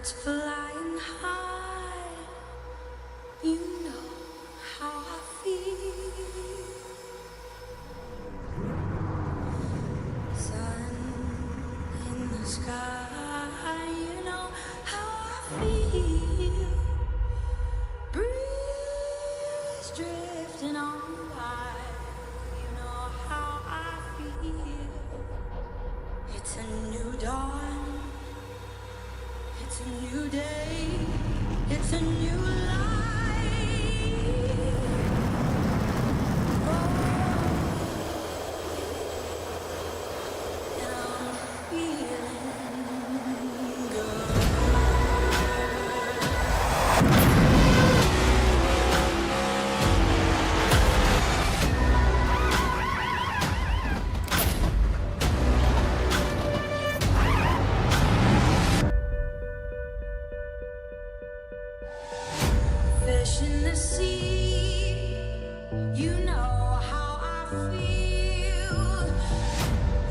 birds flying high, you know how I feel. Sun in the sky, you know how I feel. Breeze drifting on by, you know how I feel. It's a new dawn, it's a new day, it's a new life. And I'm feeling good. Fish in the sea, you know how I feel.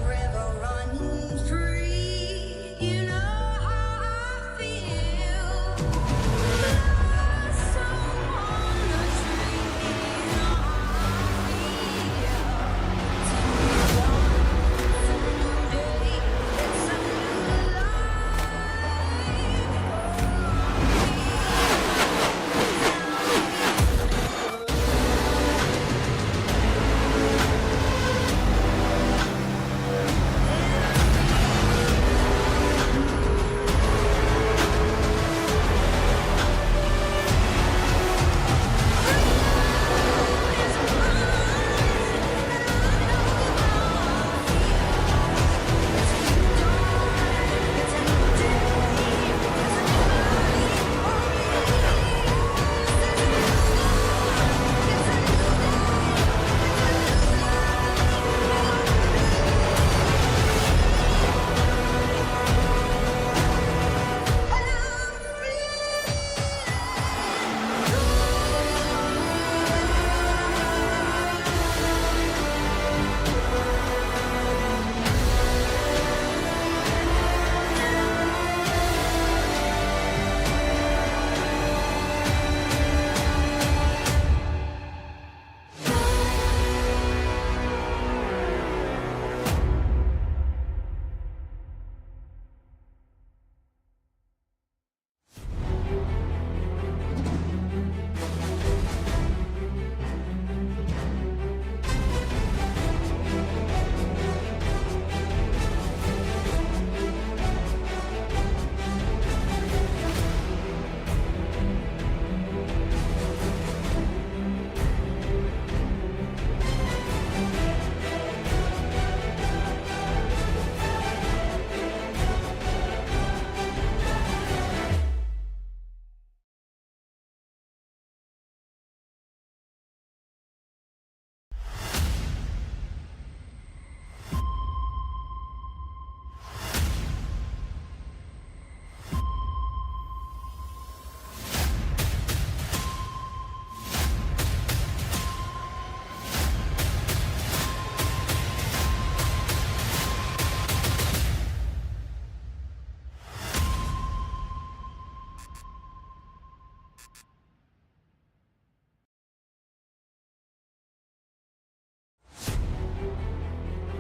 River running free, you know how I feel. Blossom on the tree, you know how I feel. It's a new day, it's a new life.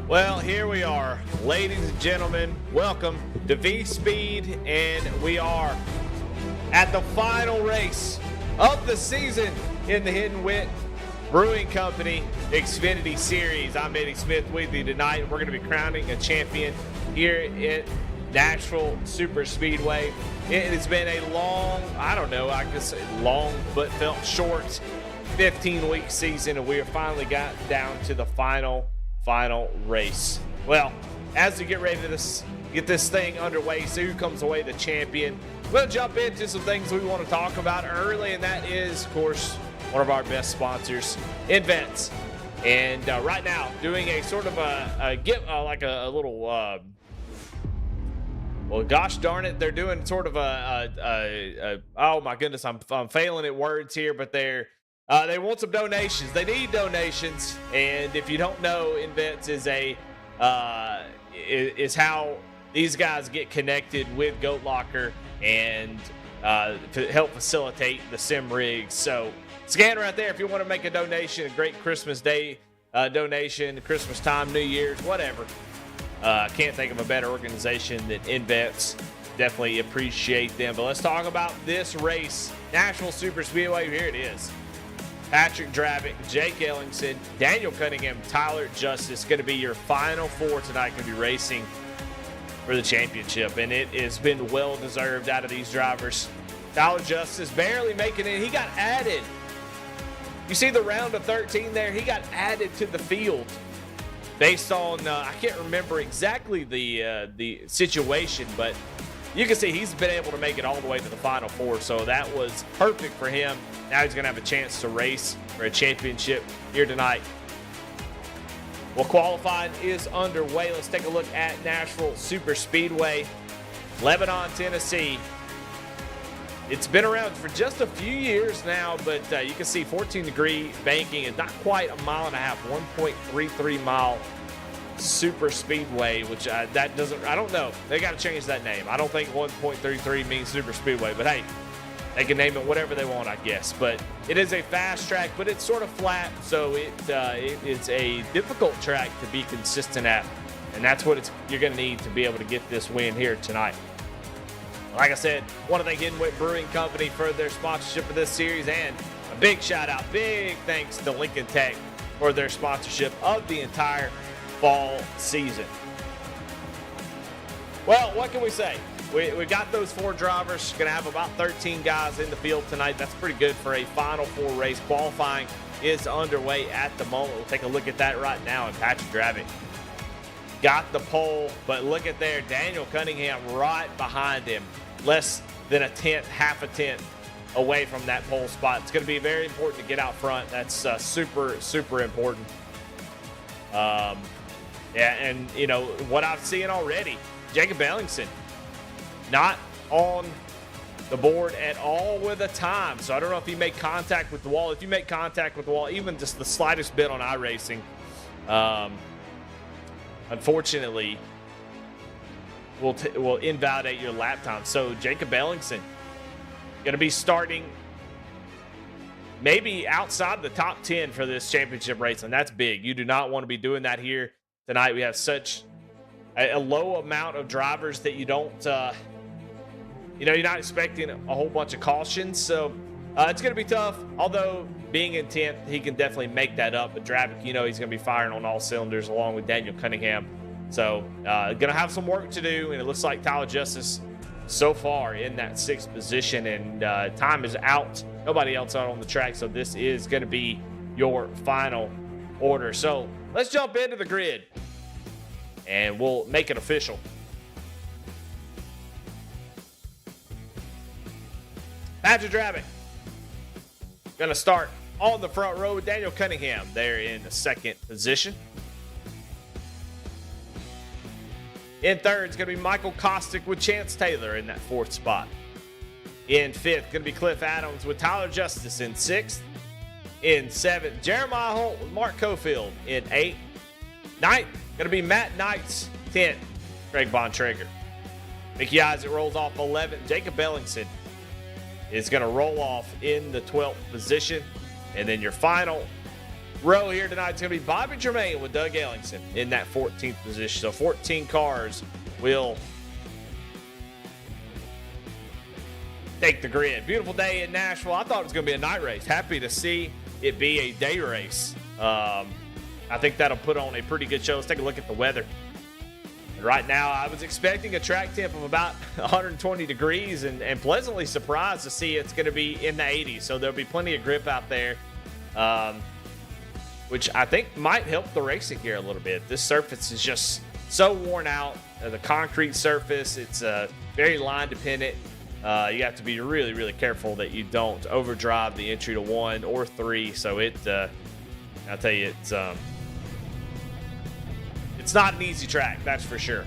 Well, here we are, ladies and gentlemen. Welcome to V-Speed, and we are at the final race of the season in the Hidden Wit Brewing Company Xfinity Series. I'm Eddie Smith with you tonight. We're going to be crowning a champion here at Nashville Super Speedway. It has been a long, I guess long but felt short 15-week season, and we have finally got down to the final race. Well, as we get ready to get this thing underway, see who comes away the champion, we'll jump into some things we want to talk about early, and that is, of course, one of our best sponsors, Invents. And right now, doing a sort of a little, well, gosh darn it, they're doing sort of oh my goodness, I'm failing at words here, but they want some donations. They need donations, and if you don't know, Invents is how these guys get connected with Goat Locker and to help facilitate the sim rigs. So scan right there if you want to make a donation, a great Christmas Day donation, Christmas time, New Year's, whatever. Can't think of a better organization than InVets. Definitely appreciate them. But let's talk about this race. Nashville Super Speedway, here it is. Patrick Dravick, Jake Ellingson, Daniel Cunningham, Tyler Justice going to be your final four tonight, going to be racing for the championship. And it has been well deserved out of these drivers. Tyler Justice barely making it. He got added. You see the round of 13 there? He got added to the field based on, I can't remember exactly the situation, but you can see he's been able to make it all the way to the final four, so that was perfect for him. Now he's going to have a chance to race for a championship here tonight. Well, qualifying is underway. Let's take a look at Nashville Super Speedway, Lebanon, Tennessee. It's been around for just a few years now, but you can see 14-degree banking is not quite a mile and a half, 1.33 mile Super Speedway, which that doesn't, I don't know. They got to change that name. I don't think 1.33 means Super Speedway, but hey, they can name it whatever they want, I guess. But it is a fast track, but it's sort of flat, so it's a difficult track to be consistent at, and that's what you're going to need to be able to get this win here tonight. Like I said, want to thank Inwit Brewing Company for their sponsorship of this series, and a big shout out, big thanks to Lincoln Tech for their sponsorship of the entire fall season. Well, what can we say? We got those four drivers. Going to have about 13 guys in the field tonight. That's pretty good for a Final Four race. Qualifying is underway at the moment. We'll take a look at that right now. And Patrick Dravick got the pole, but look at there, Daniel Cunningham right behind him, less than a tenth, half a tenth away from that pole spot. It's going to be very important to get out front. That's super, super important. Yeah, and, you know, what I've seen already, Jacob Ellingson not on the board at all with a time. So I don't know if he made contact with the wall. If you make contact with the wall, even just the slightest bit on iRacing, unfortunately, will invalidate your lap time. So Jacob Ellingson going to be starting maybe outside the top 10 for this championship race, and that's big. You do not want to be doing that here tonight. We have such a low amount of drivers that you don't, you're not expecting a whole bunch of cautions. So it's going to be tough, although being in 10th, he can definitely make that up. But Dravick, he's going to be firing on all cylinders along with Daniel Cunningham. So going to have some work to do, and it looks like Tyler Justice so far in that 6th position, and time is out. Nobody else out on the track, so this is going to be your final order. So let's jump into the grid, and we'll make it official. Patrick Dravick going to start on the front row with Daniel Cunningham there in the 2nd position. In 3rd, it's going to be Michael Kostick with Chance Taylor in that 4th spot. In 5th, going to be Cliff Adams with Tyler Justice in 6th. In 7th, Jeremiah Holt with Mark Cofield in 8th. 9th, going to be Matt Knights. 10th, Greg Bontrager. Mickey Isaac rolls off 11th. Jacob Ellingson is going to roll off in the 12th position. And then your final row here tonight is going to be Bobby Germain with Doug Ellingson in that 14th position. So 14 cars will take the grid. Beautiful day in Nashville. I thought it was going to be a night race. Happy to see it be a day race. I think that'll put on a pretty good show. Let's take a look at the weather. And right now, I was expecting a track temp of about 120 degrees and pleasantly surprised to see it's going to be in the 80s. So there'll be plenty of grip out there, which I think might help the racing here a little bit. This surface is just so worn out. The concrete surface, it's very line dependent. You have to be really, really careful that you don't overdrive the entry to 1 or 3. So I'll tell you, it's not an easy track, that's for sure.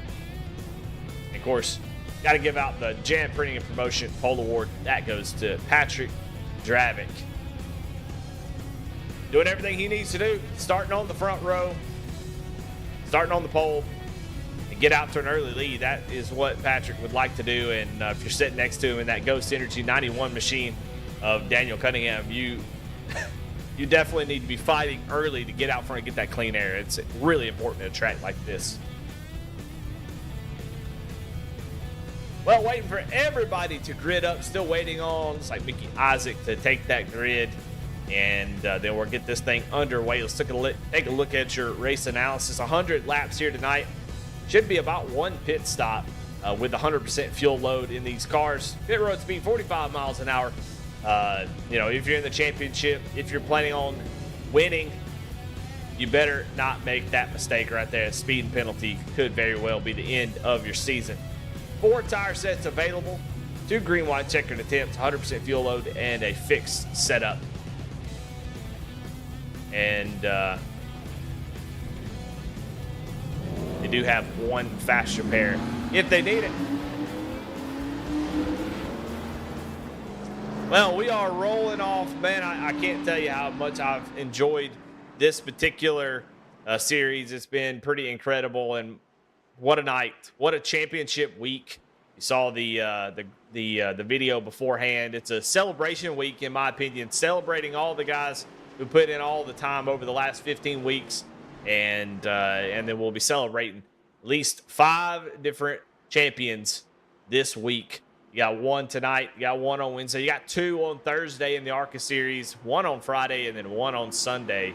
And of course, got to give out the Jan Printing and Promotion Pole Award. That goes to Patrick Dravick. Doing everything he needs to do, starting on the front row, starting on the pole, and get out to an early lead. That is what Patrick would like to do. And if you're sitting next to him in that Ghost Energy 91 machine of Daniel Cunningham, you definitely need to be fighting early to get out front and get that clean air. It's really important at a track like this. Well, waiting for everybody to grid up. Still waiting on, it's like Mickey Isaac to take that grid. And then we'll get this thing underway. Let's take a look at your race analysis. 100 laps here tonight. Should be about one pit stop with 100% fuel load in these cars. Pit road speed 45 miles an hour. If you're in the championship, if you're planning on winning, you better not make that mistake right there. Speeding penalty could very well be the end of your season. 4 tire sets available, 2 green, white, checkered attempts, 100% fuel load, and a fixed setup. And they do have 1 fast repair if they need it. Well, we are rolling off, man. I can't tell you how much I've enjoyed this particular series. It's been pretty incredible, and what a night! What a championship week! You saw the video beforehand. It's a celebration week, in my opinion, celebrating all the guys who put in all the time over the last 15 weeks, and then we'll be celebrating at least 5 different champions this week. You got 1 tonight, you got 1 on Wednesday, you got 2 on Thursday in the ARCA series, 1 on Friday, and then 1 on Sunday.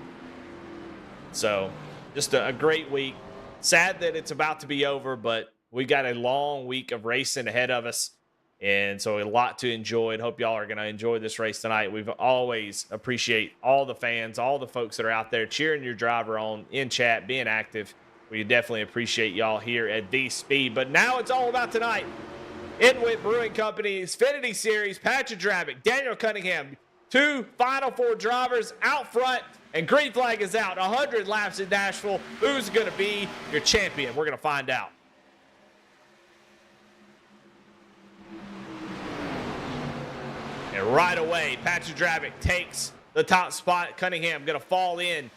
So just a great week. Sad that it's about to be over, but we got a long week of racing ahead of us. And so a lot to enjoy, and hope y'all are going to enjoy this race tonight. We've always appreciate all the fans, all the folks that are out there cheering your driver on in chat, being active. We definitely appreciate y'all here at The Speed. But now it's all about tonight. Inwit Brewing Company, Xfinity Series, Patrick Drabick, Daniel Cunningham, 2 Final 4 drivers out front, and green flag is out. 100 laps in Nashville. Who's going to be your champion? We're going to find out. And right away, Patrick Drabick takes the top spot. Cunningham going to fall in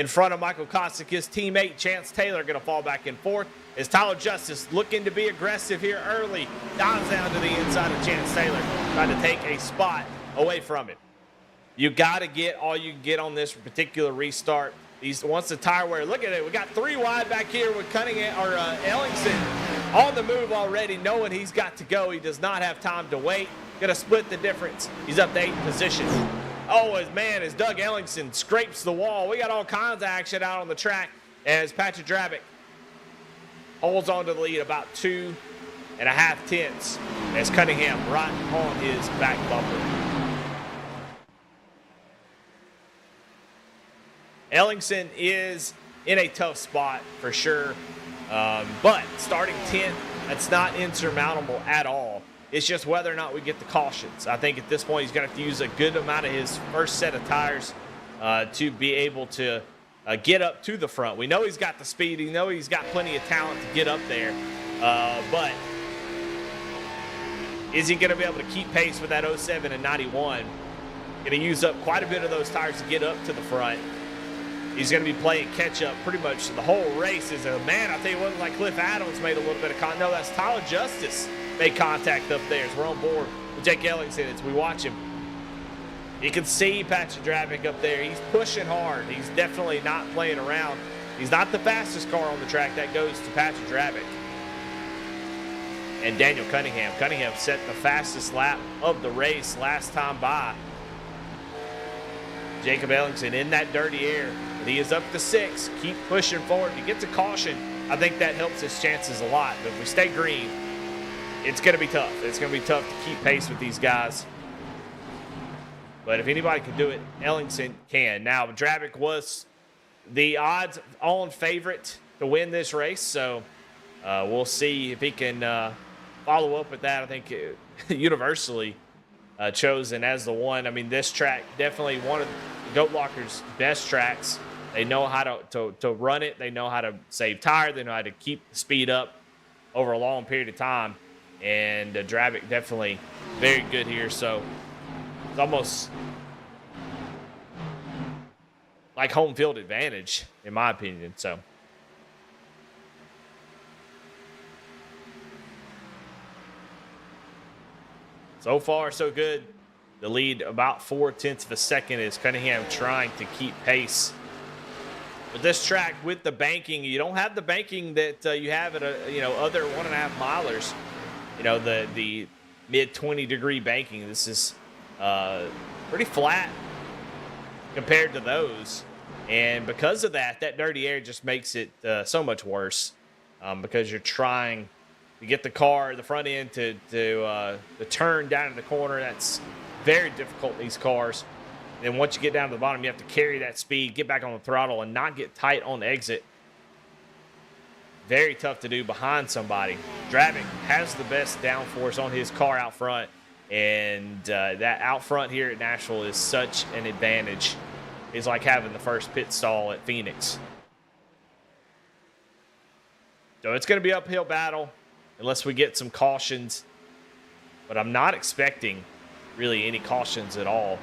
front of Michael Kostic. His teammate, Chance Taylor, going to fall back in 4th. As Tyler Justice looking to be aggressive here early. Dives down to the inside of Chance Taylor, trying to take a spot away from it. You got to get all you can get on this particular restart. Once the tire wear, look at it. We got 3 wide back here with Cunningham or Ellingson on the move already, knowing he's got to go. He does not have time to wait. Gonna split the difference. He's up to 8th position. Oh, as Doug Ellingson scrapes the wall. We got all kinds of action out on the track as Patrick Drabick holds on to the lead about 2.5 tenths as Cunningham right on his back bumper. Ellingson is in a tough spot for sure, but starting 10th, that's not insurmountable at all. It's just whether or not we get the cautions. I think at this point he's going to have to use a good amount of his first set of tires to be able to get up to the front. We know he's got the speed. We know he's got plenty of talent to get up there. But is he going to be able to keep pace with that 07 and 91? Going to use up quite a bit of those tires to get up to the front. He's going to be playing catch-up pretty much the whole race. Is a man, I'll tell you what, like Cliff Adams made a little bit of contact. No, that's Tyler Justice made contact up there as we're on board with Jake Ellingson as we watch him. You can see Patrick Drabick up there. He's pushing hard. He's definitely not playing around. He's not the fastest car on the track. That goes to Patrick Drabick. And Daniel Cunningham. Cunningham set the fastest lap of the race last time by. Jacob Ellingson in that dirty air. But he is up to 6. Keep pushing forward. If he gets a caution, I think that helps his chances a lot. But if we stay green, it's going to be tough. It's going to be tough to keep pace with these guys. But if anybody can do it, Ellingson can. Now, Drabick was the odds-on favorite to win this race, so we'll see if he can follow up with that. I think universally chosen as the one. I mean, this track definitely one of Goat Locker's best tracks. They know how to run it. They know how to save tire. They know how to keep the speed up over a long period of time. And Drabick definitely very good here. So it's almost like home field advantage, in my opinion. So So far, so good. The lead about 4/10 of a second is Cunningham trying to keep pace. But this track with the banking, you don't have the banking that you have at other 1.5 milers. The mid 20-degree banking. This is pretty flat compared to those, and because of that, that dirty air just makes it so much worse because you're trying to get the front end to turn down in the corner. That's very difficult in these cars. And then once you get down to the bottom, you have to carry that speed, get back on the throttle, and not get tight on the exit. Very tough to do behind somebody. Dravik has the best downforce on his car out front, and that out front here at Nashville is such an advantage. It's like having the first pit stall at Phoenix. So it's going to be an uphill battle unless we get some cautions, but I'm not expecting really any cautions at all.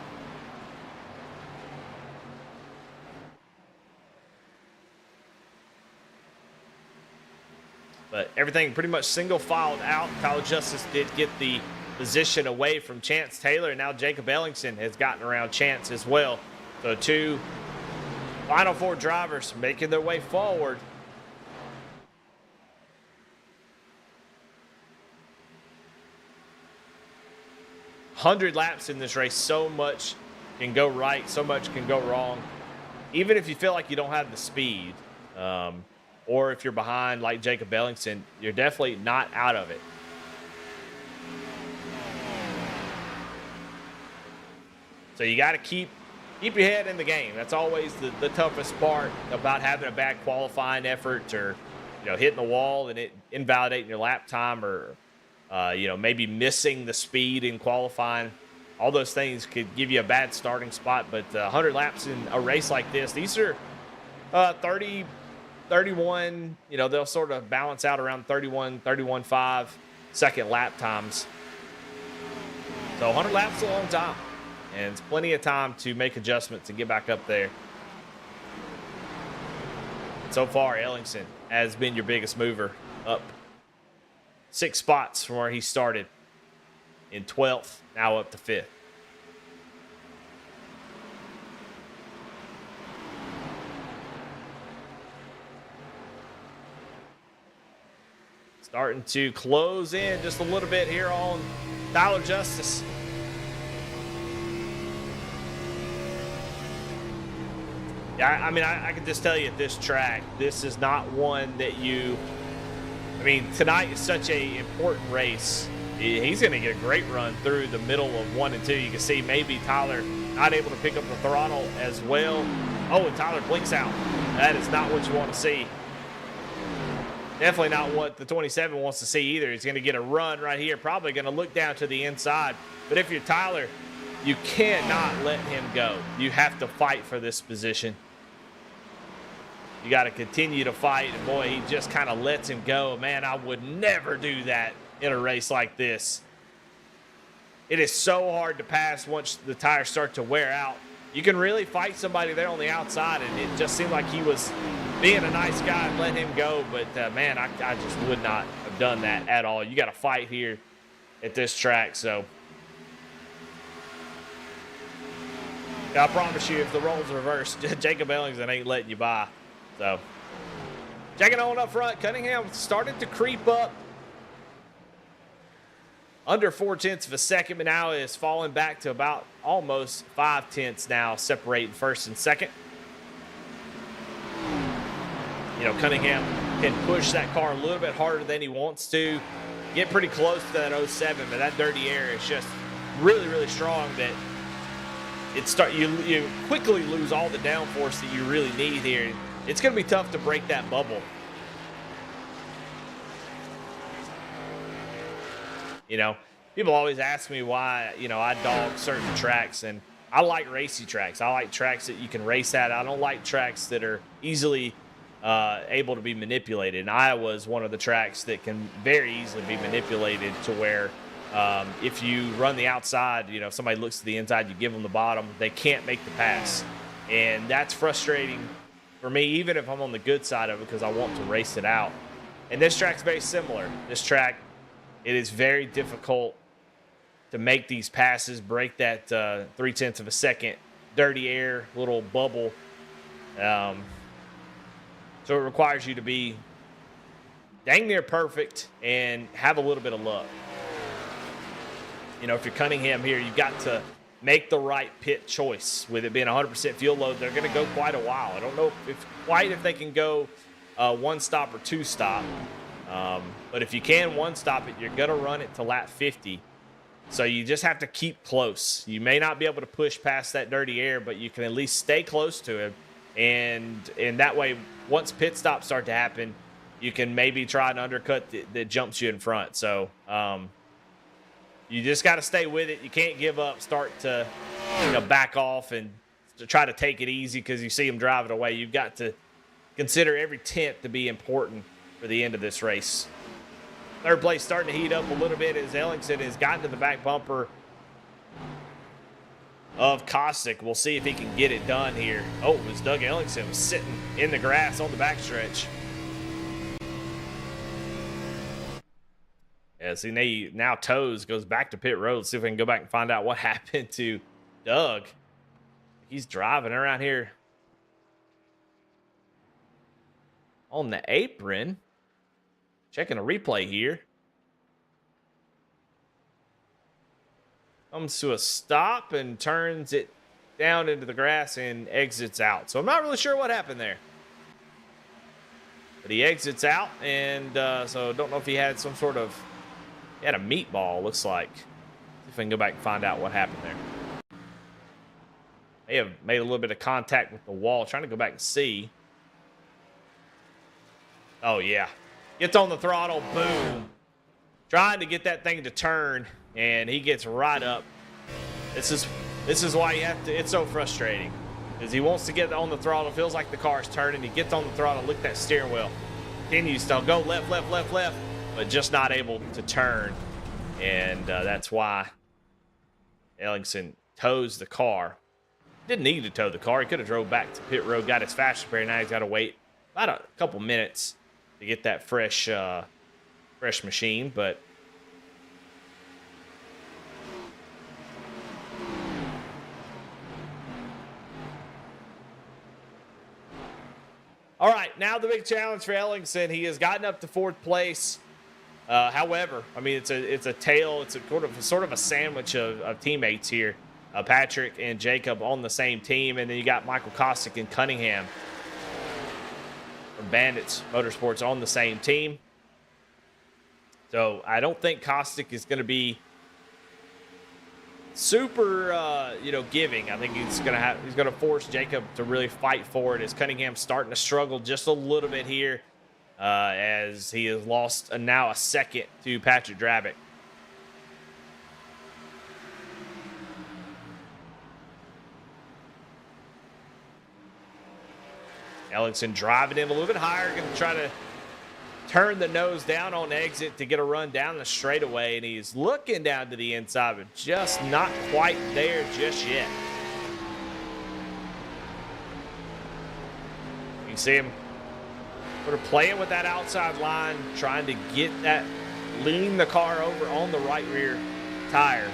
But everything pretty much single filed out. Tyler Justice did get the position away from Chance Taylor, and now Jacob Ellingson has gotten around Chance as well. So two Final Four drivers making their way forward. "100 laps in this race, so much can go right, so much can go wrong. Even if you feel like you don't have the speed, or if you're behind like Jacob Ellingson, you're definitely not out of it. So you got to keep your head in the game. That's always the toughest part about having a bad qualifying effort, or hitting the wall and it invalidating your lap time, or maybe missing the speed in qualifying. All those things could give you a bad starting spot. But 100 laps in a race like this, these are 30, 31, they'll sort of balance out around 31, 31.5 second lap times. So 100 laps is a long time, and it's plenty of time to make adjustments and get back up there. So far, Ellingson has been your biggest mover, up 6 spots from where he started in 12th, now up to 5th. Starting to close in just a little bit here on Tyler Justice. Yeah, I mean, I can just tell you at this track, this is not one that tonight is such a important race. He's going to get a great run through the middle of 1 and 2. You can see maybe Tyler not able to pick up the throttle as well. Oh, and Tyler blinks out. That is not what you want to see. Definitely not what the 27 wants to see either. He's going to get a run right here, probably going to look down to the inside. But if you're Tyler, you cannot let him go. You have to fight for this position. You got to continue to fight. And boy, he just kind of lets him go. Man, I would never do that in a race like this. It is so hard to pass once the tires start to wear out. You can really fight somebody there on the outside, and it just seemed like he was being a nice guy and let him go. But, man, I just would not have done that at all. You got to fight here at this track. So I promise you, if the roles reverse, Jacob Ellingson ain't letting you by. So checking on up front, Cunningham started to creep up under 4/10 of a second, but now is falling back to about almost 5/10 now, separating first and second. Cunningham can push that car a little bit harder than he wants to, get pretty close to that 07, but that dirty air is just really, really strong that you quickly lose all the downforce that you really need here. It's going to be tough to break that bubble. People always ask me why, I dog certain tracks, and I like racy tracks. I like tracks that you can race at. I don't like tracks that are easily able to be manipulated. And Iowa is one of the tracks that can very easily be manipulated to where if you run the outside, if somebody looks to the inside, you give them the bottom, they can't make the pass. And that's frustrating for me, even if I'm on the good side of it, because I want to race it out. And this track's very similar. This track, it is very difficult to make these passes, break that 0.3 of a second dirty air little bubble. So it requires you to be dang near perfect and have a little bit of luck. If you're Cunningham here, you've got to make the right pit choice. With it being 100% fuel load, they're going to go quite a while. I don't know if they can go one stop or two stop. But if you can one stop it, you're going to run it to lap 50. So you just have to keep close. You may not be able to push past that dirty air, but you can at least stay close to him. And that way, once pit stops start to happen, you can maybe try an undercut that jumps you in front. So you just got to stay with it. You can't give up, start to back off and to try to take it easy because you see him drive it away. You've got to consider every tenth to be important for the end of this race. Third place starting to heat up a little bit as Ellingson has gotten to the back bumper of Kostick. We'll see if he can get it done here. Oh, it was Doug Ellingson was sitting in the grass on the backstretch. Yeah, see, now Toes goes back to pit road. Let's see if we can go back and find out what happened to Doug. He's driving around here on the apron. Checking a replay here. Comes to a stop and turns it down into the grass and exits out. So I'm not really sure what happened there. But he exits out, and so don't know if he had some sort of... He had a meatball, looks like. See if I can go back and find out what happened there. May have made a little bit of contact with the wall. Trying to go back and see. Oh, yeah. Gets on the throttle, boom. Trying to get that thing to turn, and he gets right up. This is why you have to, it's so frustrating. Because he wants to get on the throttle, feels like the car's turning. He gets on the throttle, look at that steering wheel. Continues to go left, left, left, left, but just not able to turn. And that's why Ellingson tows the car. Didn't need to tow the car. He could have drove back to pit road, got his fast repair. Now he's got to wait about a couple minutes to get that fresh machine, but all right, now the big challenge for Ellingson. He has gotten up to fourth place. However, I mean it's a tale. It's a sort of a sandwich of teammates here. Patrick and Jacob on the same team, and then you got Michael Kostick and Cunningham from Bandits Motorsports on the same team. So I don't think Kostick is going to be super, giving. I think he's going to force Jacob to really fight for it as Cunningham's starting to struggle just a little bit here as he has lost now a second to Patrick Drabick. Ellingson driving in a little bit higher, going to try to turn the nose down on exit to get a run down the straightaway, and he's looking down to the inside, but just not quite there just yet. You see him sort of playing with that outside line, trying to get that, lean the car over on the right rear tire.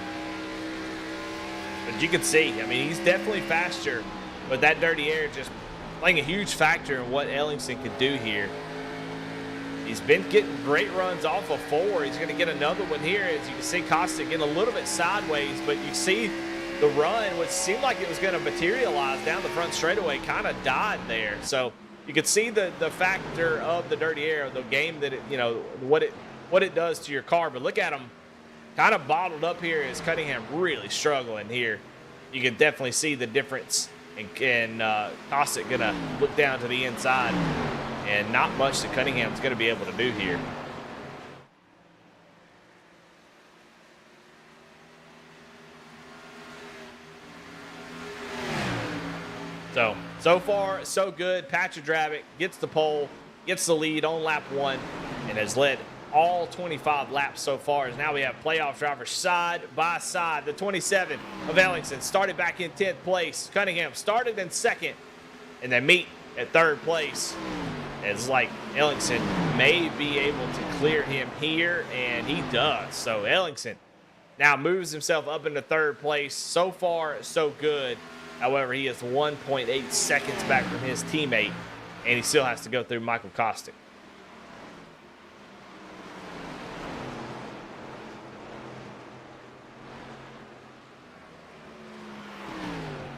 But you can see, I mean, he's definitely faster, but that dirty air just playing a huge factor in what Ellingson could do here. He's been getting great runs off of 4. He's going to get another one here. As you can see, Kostick getting a little bit sideways, but you see the run, which seemed like it was going to materialize down the front straightaway, kind of died there. So you could see the factor of the dirty air, the game that what it does to your car. But look at him, kind of bottled up here as Cunningham really struggling here. You can definitely see the difference. And Kostick going to look down to the inside. And not much that Cunningham's going to be able to do here. So far, so good. Patrick Drabick gets the pole, gets the lead on lap 1, and has led all 25 laps so far. As now we have playoff drivers side by side. The 27 of Ellingson started back in 10th place. Cunningham started in 2nd, and they meet at 3rd place. It's like Ellingson may be able to clear him here, and he does. So Ellingson Now moves himself up into third place. So far, so good. However, he is 1.8 seconds back from his teammate, and he still has to go through Michael Kostick.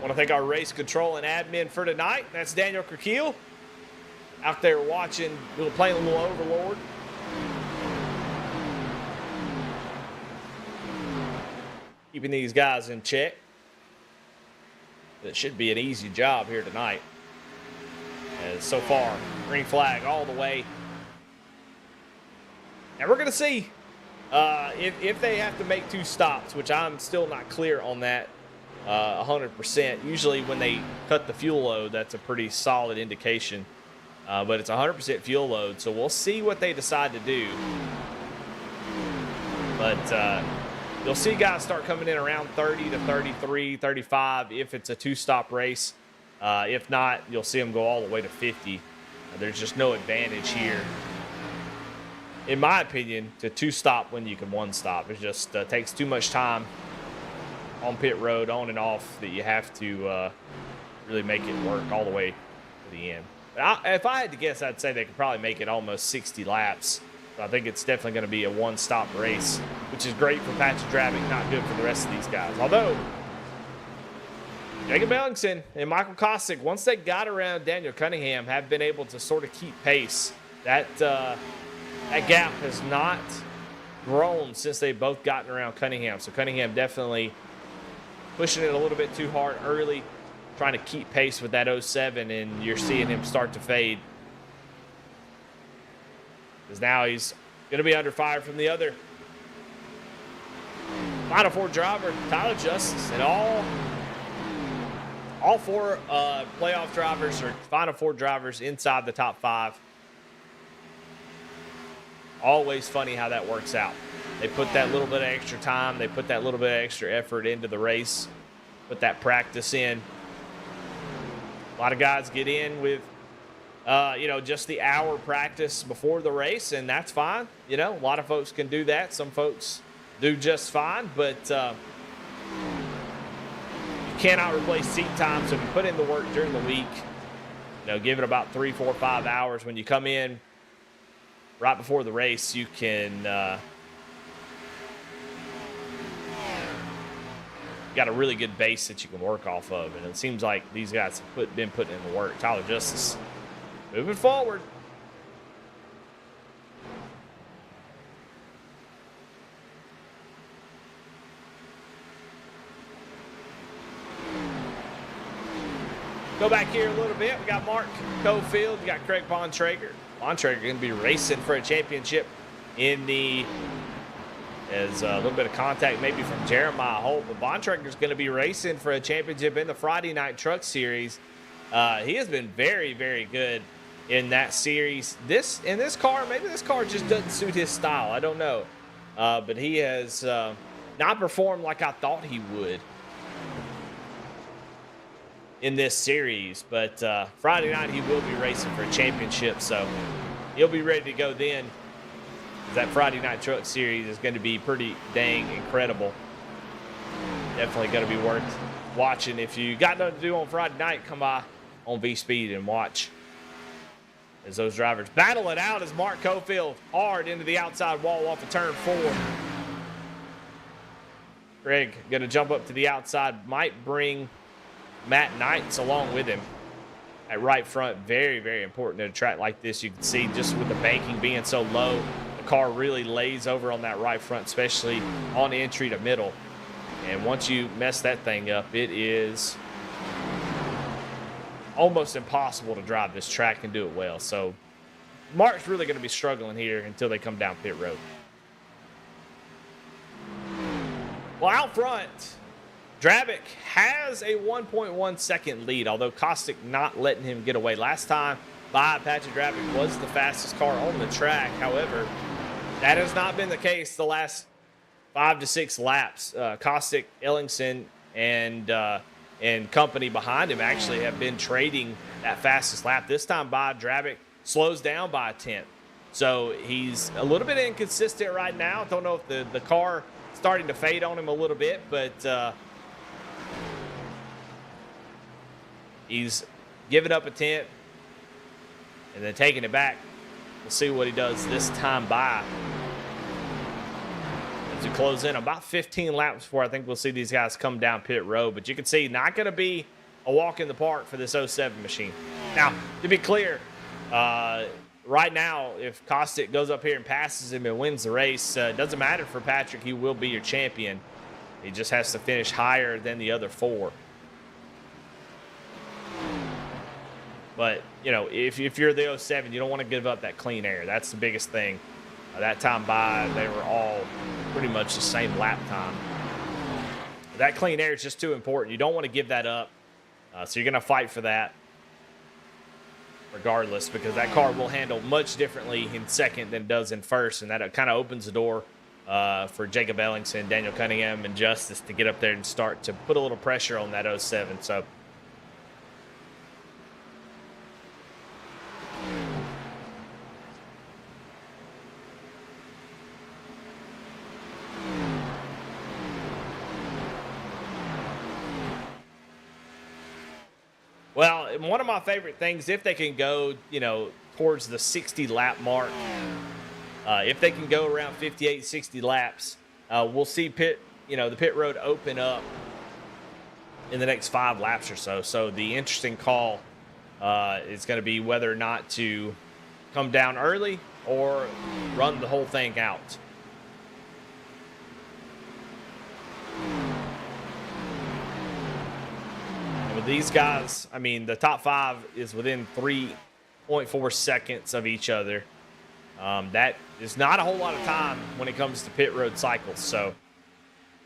Want to thank our race control and admin for tonight. That's Daniel Kerkeel out there watching, playing a little Overlord. Keeping these guys in check. That should be an easy job here tonight. As so far, green flag all the way. And we're going to see if they have to make 2 stops, which I'm still not clear on that 100%. Usually when they cut the fuel load, that's a pretty solid indication. But it's 100% fuel load, so we'll see what they decide to do. But you'll see guys start coming in around 30 to 33, 35 if it's a 2-stop race. If not, you'll see them go all the way to 50. There's just no advantage here, in my opinion, to 2-stop when you can 1-stop. It just takes too much time on pit road, on and off, that you have to really make it work all the way to the end. But if I had to guess, I'd say they could probably make it almost 60 laps. So I think it's definitely going to be a 1-stop race, which is great for Patrick Dravick, not good for the rest of these guys. Although, Jacob Ellingson and Michael Kostick, once they got around Daniel Cunningham, have been able to sort of keep pace. That gap has not grown since they've both gotten around Cunningham. So Cunningham definitely pushing it a little bit too hard early, trying to keep pace with that 07, and you're seeing him start to fade. Because now he's going to be under fire from the other Final Four driver, Tyler Justice. And all 4 playoff drivers or Final Four drivers inside the top 5. Always funny how that works out. They put that little bit of extra time. They put that little bit of extra effort into the race. Put that practice in. A lot of guys get in with just the hour practice before the race, and that's fine. A lot of folks can do that. Some folks do just fine, but you cannot replace seat time. So if you put in the work during the week, give it about 3, 4, 5 hours. When you come in right before the race, you can got a really good base that you can work off of, and it seems like these guys have been putting in the work. Tyler Justice moving forward. Go back here a little bit. We got Mark Cofield. We got Craig Bontrager. Bontrager going to be racing for a championship in the as a little bit of contact maybe from Jeremiah Holt, but Bontrager is going to be racing for a championship in the Friday Night Truck Series. He has been very, very good in that series. Maybe this car just doesn't suit his style. I don't know. But he has not performed like I thought he would in this series. But Friday night he will be racing for a championship, so he'll be ready to go then. That Friday Night Truck Series is going to be pretty dang incredible. Definitely going to be worth watching. If you got nothing to do on Friday night, come by on V-Speed and watch as those drivers battle it out as Mark Cofield hard into the outside wall off of turn 4. Greg going to jump up to the outside, might bring Matt Knights along with him at right front. Very, very important at a track like this. You can see just with the banking being so low, car really lays over on that right front, especially on entry to middle. And once you mess that thing up, it is almost impossible to drive this track and do it well. So Mark's really going to be struggling here until they come down pit road. Well, out front, Dravick has a 1.1 second lead, although Kostick not letting him get away. Last time by Patrick Dravick was the fastest car on the track. However, that has not been the case the last 5 to 6 laps. Kostick, Ellingson, and company behind him actually have been trading that fastest lap. This time by Dravick slows down by a tenth. So he's a little bit inconsistent right now. Don't know if the car is starting to fade on him a little bit, but he's giving up a tenth and then taking it back. We'll see what he does this time by. As we close in about 15 laps before I think we'll see these guys come down pit road. But you can see, not going to be a walk in the park for this 07 machine. Now, to be clear, right now, if Kostick goes up here and passes him and wins the race, it doesn't matter for Patrick. He will be your champion. He just has to finish higher than the other four. But, you know, if you're the 07, you don't want to give up that clean air. That's the biggest thing. That time by, they were all pretty much the same lap time. That clean air is just too important. You don't want to give that up. So you're going to fight for that regardless, because that car will handle much differently in second than it does in first. And that kind of opens the door for Jacob Ellingson, Daniel Cunningham, and Justice to get up there and start to put a little pressure on that 07. So well, one of my favorite things, if they can go, you know, towards the 60 lap mark, if they can go around 58, 60 laps, we'll see the pit road open up in the next 5 laps or so. So the interesting call is going to be whether or not to come down early or run the whole thing out. With these guys, I mean, the top 5 is within 3.4 seconds of each other. That is not a whole lot of time when it comes to pit road cycles. So,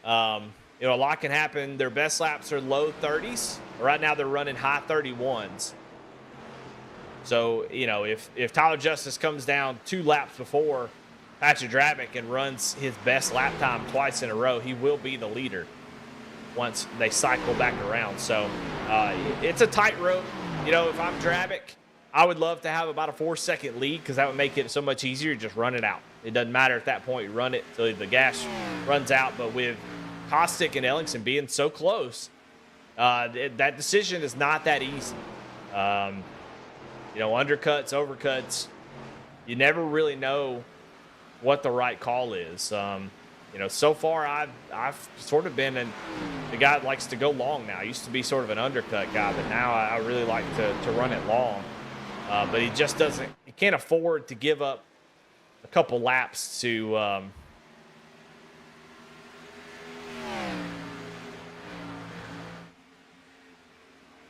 a lot can happen. Their best laps are low 30s. Right now, they're running high 31s. So, if Tyler Justice comes down 2 laps before Patrick Drabick and runs his best lap time twice in a row, he will be the leader once they cycle back around. So it's a tightrope. If I'm Drabick, I would love to have about a 4-second lead, because that would make it so much easier to just run it out. It doesn't matter at that point. You run it till the gas runs out. But with Kostick and Ellingson being so close, that decision is not that easy. Undercuts, overcuts, you never really know what the right call is. So far I've sort of been the guy that likes to go long now. I used to be sort of an undercut guy, but now I really like to run it long. But he just doesn't. He can't afford to give up a couple laps to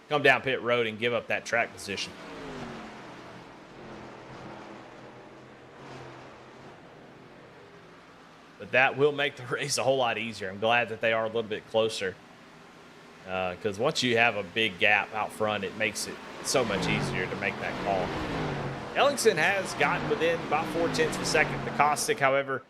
come down pit road and give up that track position. But that will make the race a whole lot easier. I'm glad that they are a little bit closer, because once you have a big gap out front, it makes it so much easier to make that call. Ellingson has gotten within about 0.4 of a second. The Kostick, however,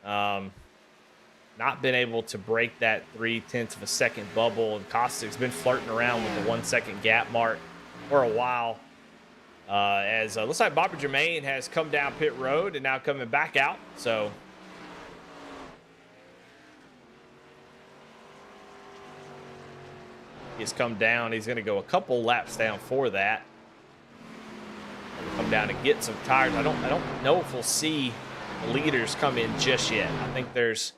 not been able to break that 0.3 of a second bubble. And Kostick's been flirting around with the 1 second gap mark for a while. As looks like Bobby Jermaine has come down pit road and now coming back out. So he's come down. He's going to go a couple laps down for that. Come down and get some tires. I don't know if we'll see the leaders come in just yet. I think there's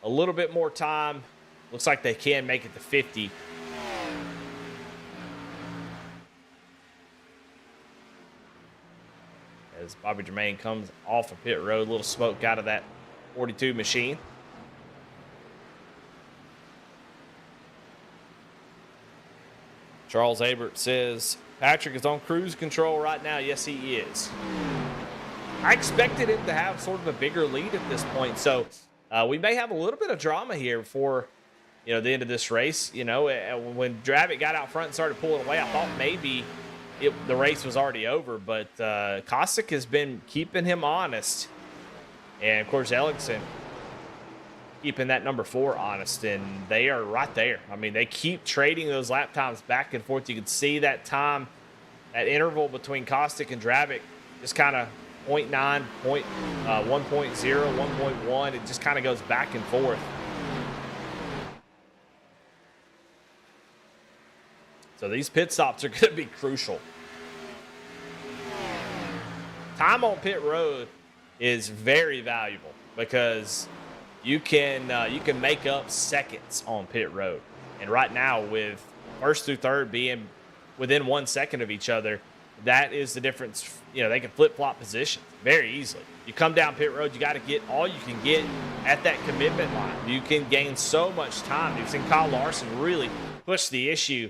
a little bit more time. Looks like they can make it to 50. As Bobby Jermaine comes off of pit road, a little smoke out of that 42 machine. Charles Abert says, Patrick is on cruise control right now. Yes, he is. I expected him to have sort of a bigger lead at this point. So we may have a little bit of drama here before, the end of this race. When Drabick got out front and started pulling away, I thought maybe the race was already over. But Kostick has been keeping him honest. And, of course, Ellingson keeping that number 4 honest, and they are right there. I mean, they keep trading those lap times back and forth. You can see that time, that interval between Kostick and Drabick just kind of 0.9, 1.0, 1.1. It just kind of goes back and forth. So these pit stops are going to be crucial. Time on pit road is very valuable because you can make up seconds on pit road. And right now, with first through third being within 1 second of each other, that is the difference. They can flip-flop positions very easily. You come down pit road, you got to get all you can get at that commitment line. You can gain so much time. You've seen Kyle Larson really push the issue,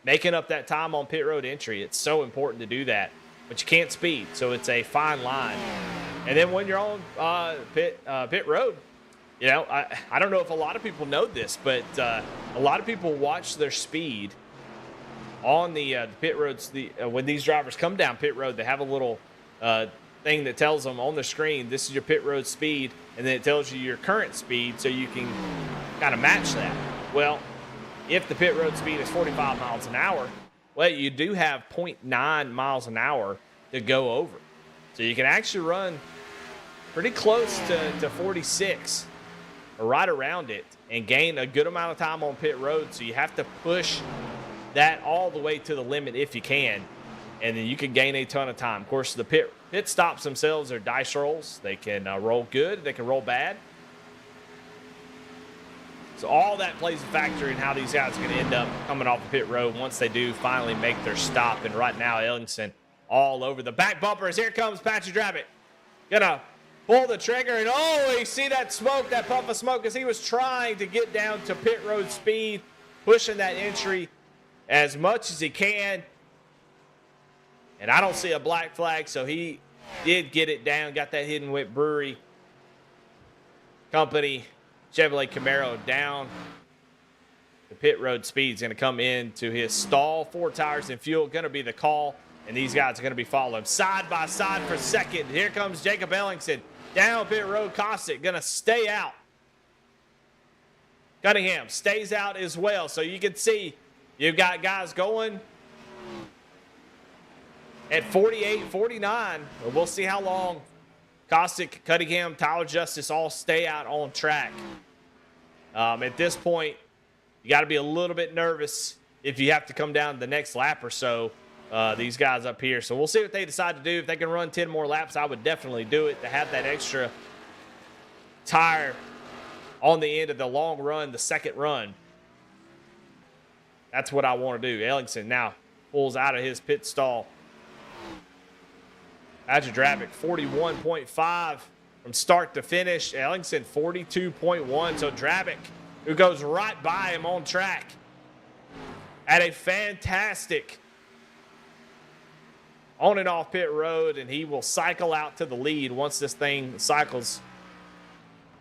making up that time on pit road entry. It's so important to do that, but you can't speed, so it's a fine line. And then when you're on pit road, I don't know if a lot of people know this, but a lot of people watch their speed on the pit roads. When these drivers come down pit road, they have a little thing that tells them on the screen, this is your pit road speed, and then it tells you your current speed so you can kind of match that. Well, if the pit road speed is 45 miles an hour, well, you do have 0.9 miles an hour to go over. So you can actually run pretty close to 46 or right around it and gain a good amount of time on pit road. So you have to push that all the way to the limit if you can, and then you can gain a ton of time. Of course, the pit stops themselves are dice rolls. They can roll good, they can roll bad. So all that plays a factor in how these guys are going to end up coming off the pit road once they do finally make their stop. And right now, Ellingson all over the back bumpers. Here comes Patrick Drabbit. Gonna pull the trigger, and you see that smoke, that puff of smoke, as he was trying to get down to pit road speed, pushing that entry as much as he can. And I don't see a black flag, so he did get it down, got that Hidden Whip Brewery Company Chevrolet Camaro down. The pit road speed is going to come into his stall. 4 tires and fuel going to be the call, and these guys are going to be following side by side for second. Here comes Jacob Ellingson down pit road. Cossack going to stay out. Cunningham stays out as well, so you can see you've got guys going at 48, 49. We'll see how long Cossack, Cunningham, Tyler Justice all stay out on track. At this point, you got to be a little bit nervous if you have to come down the next lap or so, these guys up here. So we'll see what they decide to do. If they can run 10 more laps, I would definitely do it to have that extra tire on the end of the long run, the second run. That's what I want to do. Ellingson now pulls out of his pit stall. Patrick Drabbit, 41.5 from start to finish. Ellingson, 42.1. So Drabbit, who goes right by him on track, at a fantastic on and off pit road, and he will cycle out to the lead once this thing cycles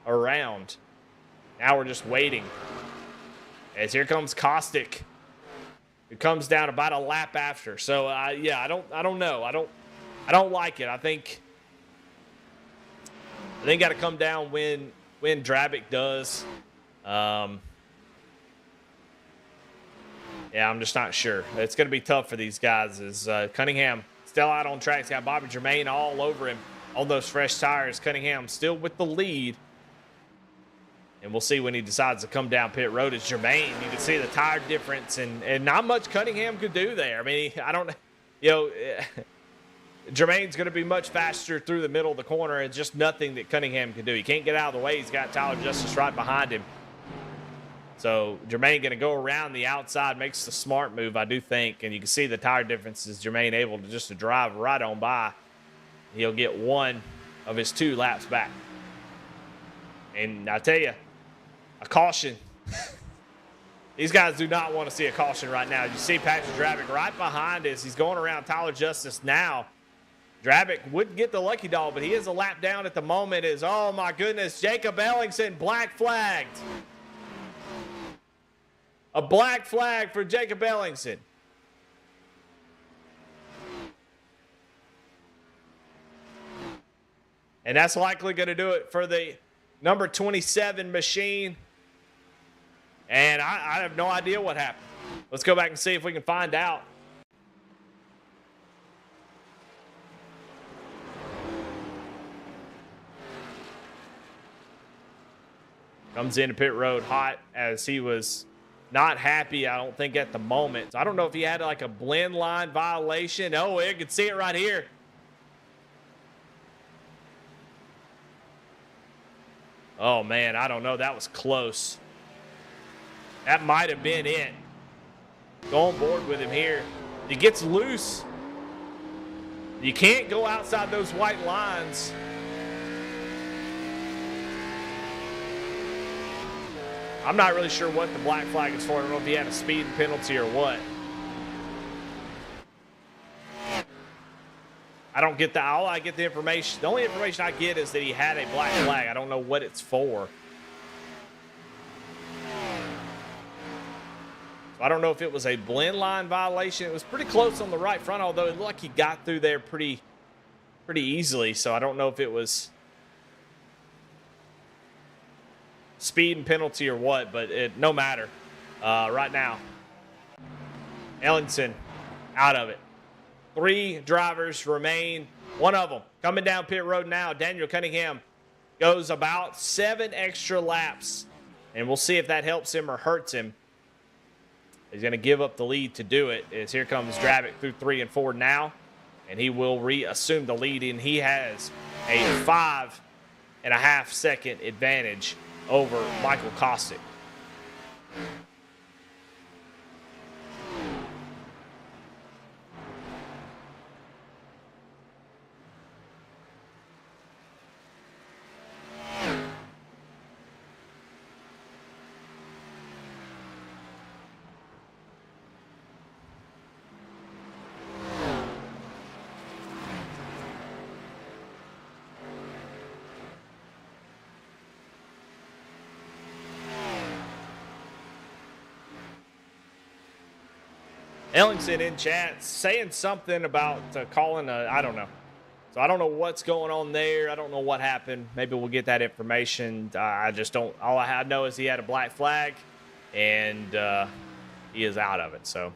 around. Now we're just waiting. As here comes Cossack, who comes down about a lap after. So yeah, I don't know. I don't like it. I think got to come down when Drabbit does. Yeah, I'm just not sure. It's going to be tough for these guys. As Cunningham still out on track. He's got Bobby Germain all over him on those fresh tires. Cunningham still with the lead. And we'll see when he decides to come down pit road. It's Germain. You can see the tire difference, and not much Cunningham could do there. I mean, Jermaine's going to be much faster through the middle of the corner. It's just nothing that Cunningham can do. He can't get out of the way. He's got Tyler Justice right behind him. So Jermaine going to go around the outside, makes the smart move, I do think. And you can see the tire differences. Jermaine able to just drive right on by. He'll get one of his 2 laps back. And I tell you, a caution. These guys do not want to see a caution right now. You see Patrick Drabbit right behind us. He's going around Tyler Justice now. Drabbit wouldn't get the lucky dog, but he is a lap down at the moment. Oh my goodness, Jacob Ellingson black flagged. A black flag for Jacob Ellingson. And that's likely going to do it for the number 27 machine. And I have no idea what happened. Let's go back and see if we can find out. Comes into pit road hot as he was not happy, I don't think, at the moment. So I don't know if he had like a blend line violation. Oh, you can see it right here. Oh, man, I don't know. That was close. That might have been it. Go on board with him here. He gets loose. You can't go outside those white lines. I'm not really sure what the black flag is for. I don't know if he had a speeding penalty or what. I don't get that. All I get the information. The only information I get is that he had a black flag. I don't know what it's for. So I don't know if it was a blend line violation. It was pretty close on the right front, although it looked like he got through there pretty easily. So I don't know if it was speeding penalty or what, but no matter. Right now, Ellingson out of it. 3 drivers remain. One of them coming down pit road now. Daniel Cunningham goes about 7 extra laps, and we'll see if that helps him or hurts him. He's going to give up the lead to do it. As here comes Drabick through 3 and 4 now, and he will reassume the lead, and he has a 5.5 second advantage over Michael Kostick. Ellingson in chat saying something about calling I don't know. So I don't know what's going on there. I don't know what happened. Maybe we'll get that information. I just don't. All I know is he had a black flag, and he is out of it. So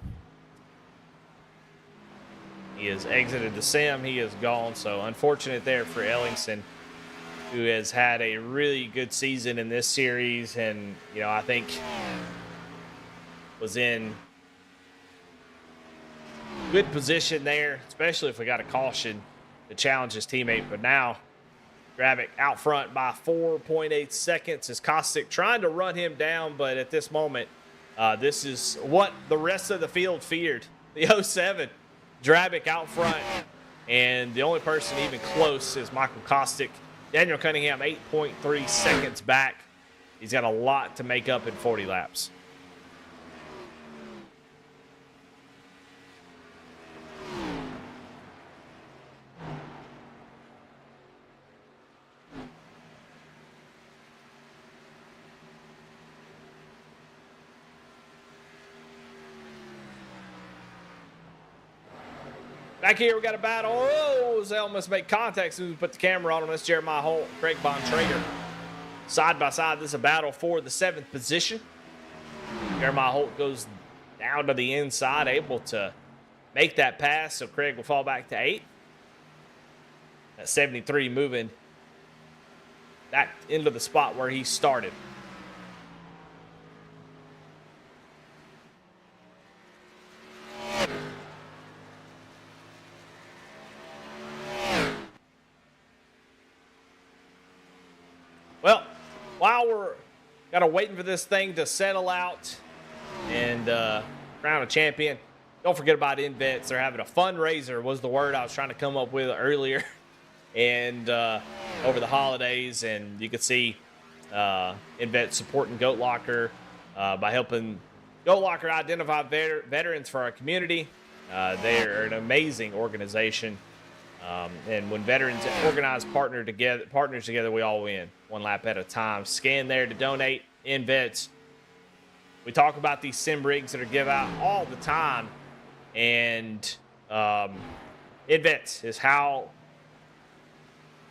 he has exited the sim. He is gone. So unfortunate there for Ellingson, who has had a really good season in this series, and I think was in good position there, especially if we got a caution to challenge his teammate. But now Drabick out front by 4.8 seconds as Kostick trying to run him down, but at this moment, this is what the rest of the field feared. The 07, Drabick out front, and the only person even close is Michael Kostick. Daniel Cunningham 8.3 seconds back. He's got a lot to make up in 40 laps. Back here, we got a battle. Oh, Zell must make contact as soon as we put the camera on him. That's Jeremiah Holt, Craig Bontrager. Side by side, this is a battle for the 7th position. Jeremiah Holt goes down to the inside, able to make that pass, so Craig will fall back to 8th. That 73 moving back into the spot where he started. Well, while we're kind of waiting for this thing to settle out and crown a champion, don't forget about InVets. They're having a fundraiser, was the word I was trying to come up with earlier, and over the holidays. And you can see InVets supporting Goat Locker by helping Goat Locker identify veterans for our community. They're an amazing organization. And when veterans organize partners together, we all win, one lap at a time. Scan there to donate. InVets. We talk about these sim rigs that are given out all the time, and InVets is how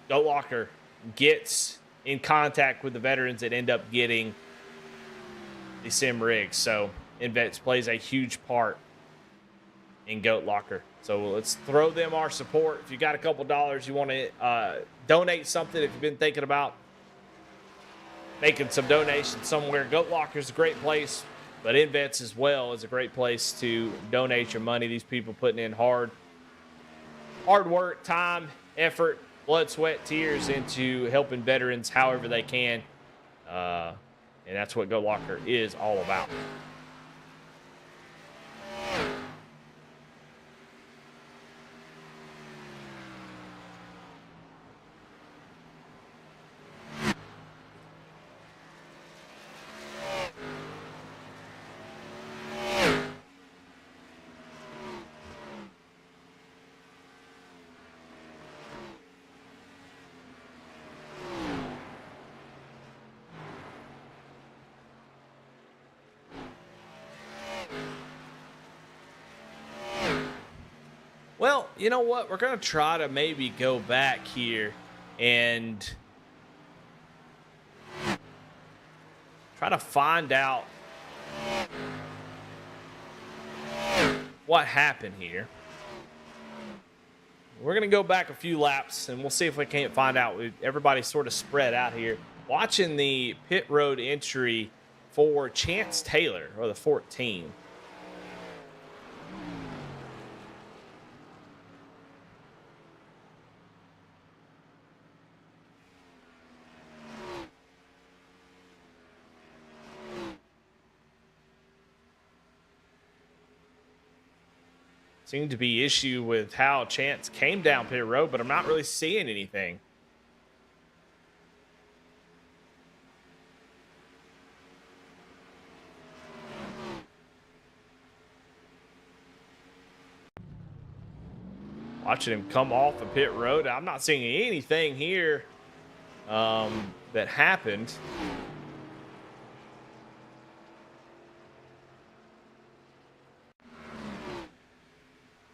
Goat Locker gets in contact with the veterans that end up getting the sim rigs. So InVets plays a huge part in Goat Locker. So let's throw them our support. If you got a couple dollars, you want to donate something, if you've been thinking about making some donations somewhere, Goat Locker is a great place, but Invets as well is a great place to donate your money. These people putting in hard work, time, effort, blood, sweat, tears into helping veterans however they can. And that's what Goat Locker is all about. Well, you know what? We're going to try to maybe go back here and try to find out what happened here. We're going to go back a few laps and we'll see if we can't find out. Everybody's sort of spread out here. Watching the pit road entry for Chance Taylor, or the 14. Seemed to be issue with how Chance came down pit road, but I'm not really seeing anything. Watching him come off the pit road, I'm not seeing anything here that happened.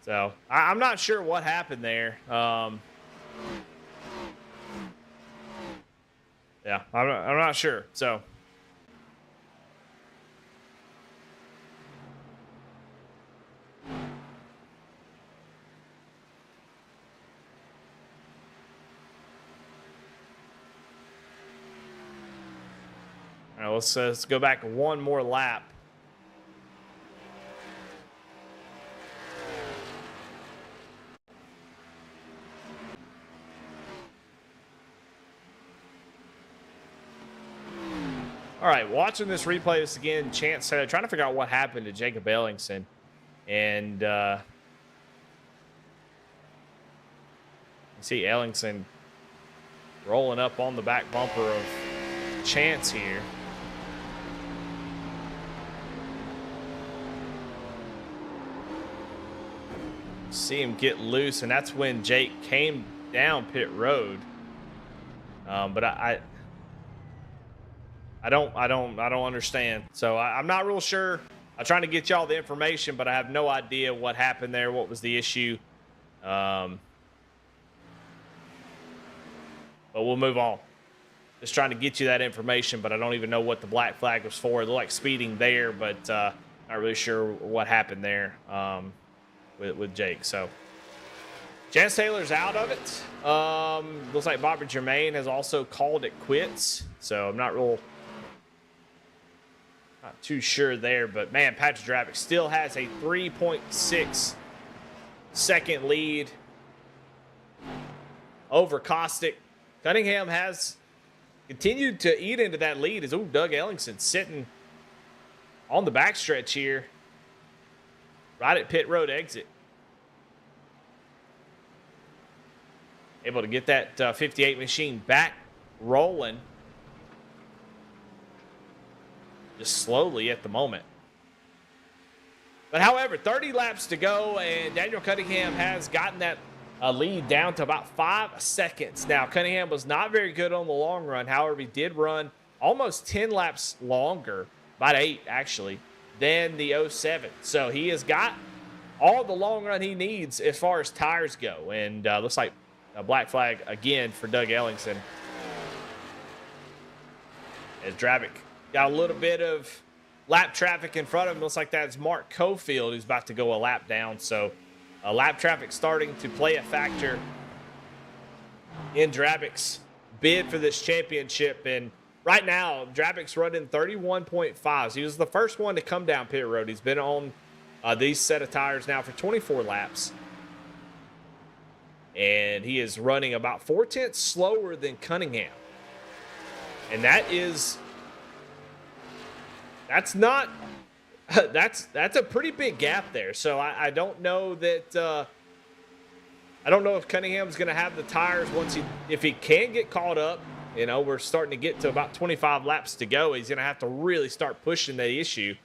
So I'm not sure what happened there. Yeah, I'm not sure. So. All right, let's go back one more lap. All right, watching this replay this again, Chance Taylor trying to figure out what happened to Jacob Ellingson. And you see Ellingson rolling up on the back bumper of Chance here. See him get loose, and that's when Jake came down pit road. But I don't understand. So I'm not real sure. I'm trying to get y'all the information, but I have no idea what happened there. What was the issue? But we'll move on. Just trying to get you that information, but I don't even know what the black flag was for. It looked like speeding there, but not really sure what happened there with Jake. So Chance Taylor's out of it. Looks like Bobby Jermaine has also called it quits. So I'm not too sure there, but man, Patrick Dravic still has a 3.6 second lead over Kostick. Cunningham has continued to eat into that lead as Doug Ellingson sitting on the backstretch here, right at pit road exit. Able to get that 58 machine back rolling. Just slowly at the moment. But however, 30 laps to go, and Daniel Cunningham has gotten that lead down to about 5 seconds. Now, Cunningham was not very good on the long run. However, he did run almost 10 laps longer, about 8 actually, than the 07. So he has got all the long run he needs as far as tires go. And looks like a black flag again for Doug Ellingson. As Dravic got a little bit of lap traffic in front of him. Looks like that's Mark Cofield who's about to go a lap down. So lap traffic starting to play a factor in Dravic's bid for this championship. And right now, Drabick's running 31.5s. He was the first one to come down pit road. He's been on these set of tires now for 24 laps. And he is running about 4/10 slower than Cunningham. And that's not, that's a pretty big gap there. So I don't know that, I don't know if Cunningham's going to have the tires if he can get caught up. You know, we're starting to get to about 25 laps to go. He's going to have to really start pushing that issue.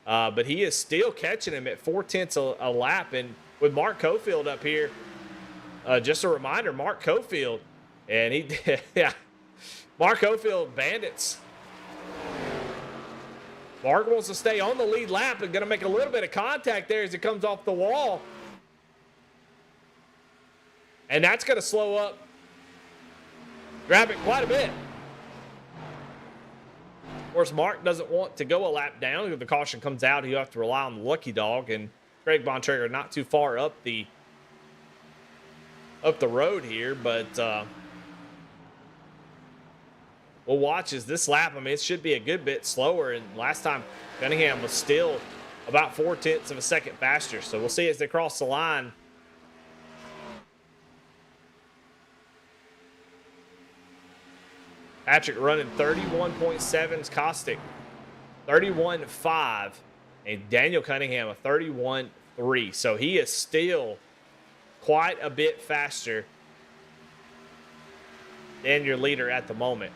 But he is still catching him at 4/10 a lap. And with Mark Cofield up here, just a reminder, Mark Cofield, and Mark Cofield Bandits. Mark wants to stay on the lead lap and going to make a little bit of contact there as it comes off the wall. And that's going to slow up Drabick quite a bit. Of course, Mark doesn't want to go a lap down. If the caution comes out, he'll have to rely on the lucky dog. And Greg Bontrager not too far up the road here, but we'll watch as this lap, I mean, it should be a good bit slower. And last time, Cunningham was still about 4/10 of a second faster. So we'll see as they cross the line. Patrick running 31.7s, Kostick 31.5, and Daniel Cunningham a 31.3. So he is still quite a bit faster than your leader at the moment.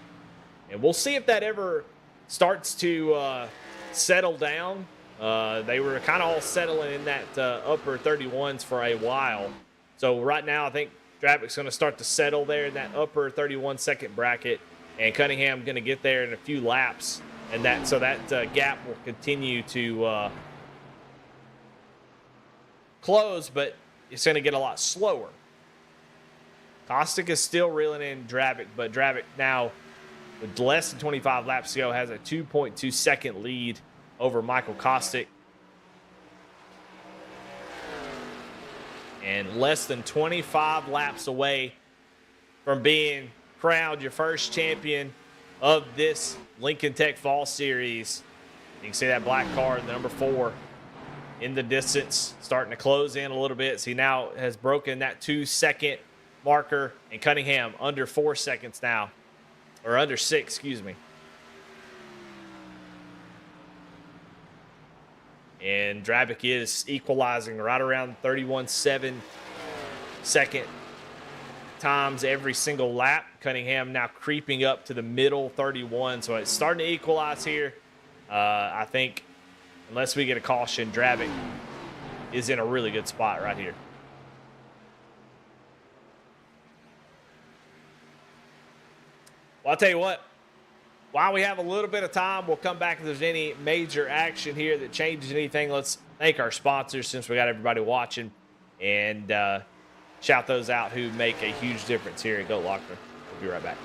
And we'll see if that ever starts to settle down. They were kind of all settling in that upper 31s for a while. So right now, I think Drabick's going to start to settle there in that upper 31 second bracket. And Cunningham going to get there in a few laps, and that gap will continue to close, but it's going to get a lot slower. Kostick is still reeling in Drabick, but Drabick now, with less than 25 laps to go, has a 2.2 second lead over Michael Kostick. And less than 25 laps away from being crowned your first champion of this Lincoln Tech Fall Series. You can see that black car, the number 4, in the distance, starting to close in a little bit. So he now has broken that 2-second marker, and Cunningham under 4 seconds now, or under 6, excuse me. And Drabick is equalizing right around 31.7 second times every single lap. Cunningham now creeping up to the middle 31, so it's starting to equalize here. I think unless we get a caution, Drabick is in a really good spot right here. Well, I'll tell you what, while we have a little bit of time, we'll come back if there's any major action here that changes anything. Let's thank our sponsors since we got everybody watching, and shout those out who make a huge difference here at Goat Locker. We'll be right back.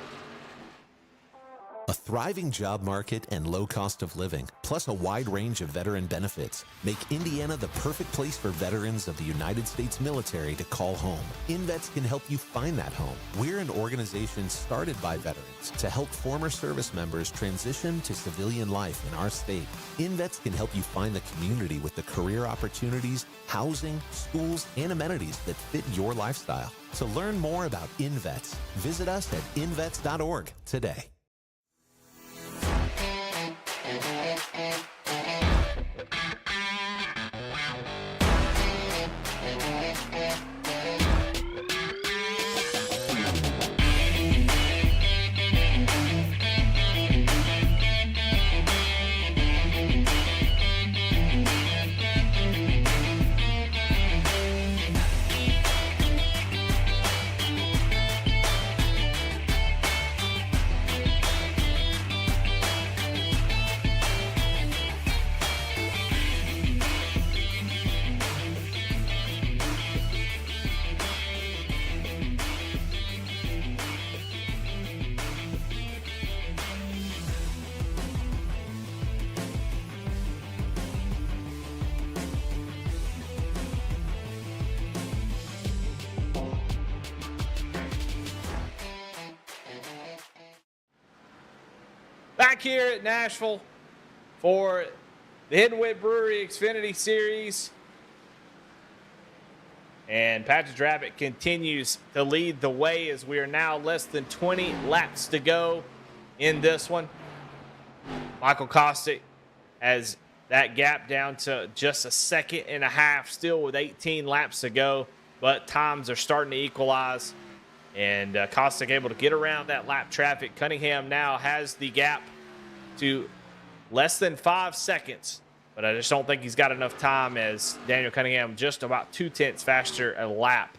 A thriving job market and low cost of living, plus a wide range of veteran benefits, make Indiana the perfect place for veterans of the United States military to call home. InVets can help you find that home. We're an organization started by veterans to help former service members transition to civilian life in our state. InVets can help you find the community with the career opportunities, housing, schools, and amenities that fit your lifestyle. To learn more about InVets, visit us at invets.org today. back here at Nashville for the Hidden Wit Brewery Xfinity Series. And Patrick Drabick continues to lead the way as we are now less than 20 laps to go in this one. Michael Kostick has that gap down to just a second and a half, still with 18 laps to go, but times are starting to equalize. And Kostick able to get around that lap traffic. Cunningham now has the gap to less than 5 seconds, but I just don't think he's got enough time, as Daniel Cunningham just about 2/10 faster a lap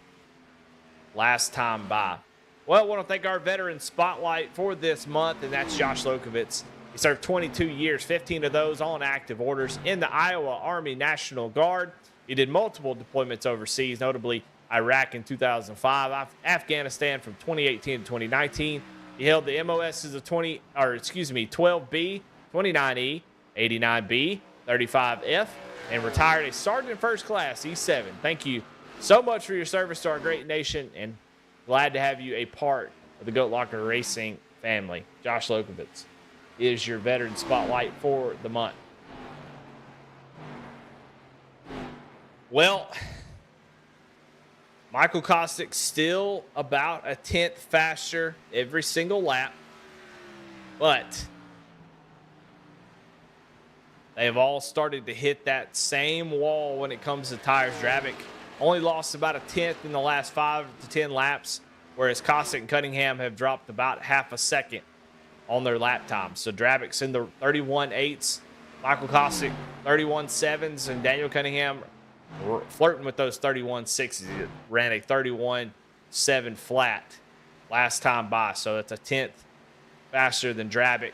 last time by. Well, I want to thank our veteran spotlight for this month, and that's Josh Lokovitz. He served 22 years, 15 of those on active orders in the Iowa Army National Guard. He did multiple deployments overseas, notably Iraq in 2005, Afghanistan from 2018 to 2019. He held the MOSs of 12B, 29E, 89B, 35F, and retired a sergeant first class, E7. Thank you so much for your service to our great nation, and glad to have you a part of the Goat Locker Racing family. Josh Lokovitz is your veteran spotlight for the month. Well, Michael Kostick still about a 10th faster every single lap, but they have all started to hit that same wall when it comes to tires. Drabick only lost about a 10th in the last 5 to 10 laps, whereas Kostick and Cunningham have dropped about half a second on their lap time. So Drabick's in the 31.8s, Michael Kostick 31.7s, and Daniel Cunningham flirting with those 31.6s. He ran a 31.7 flat last time by, so that's a 10th faster than Drabick,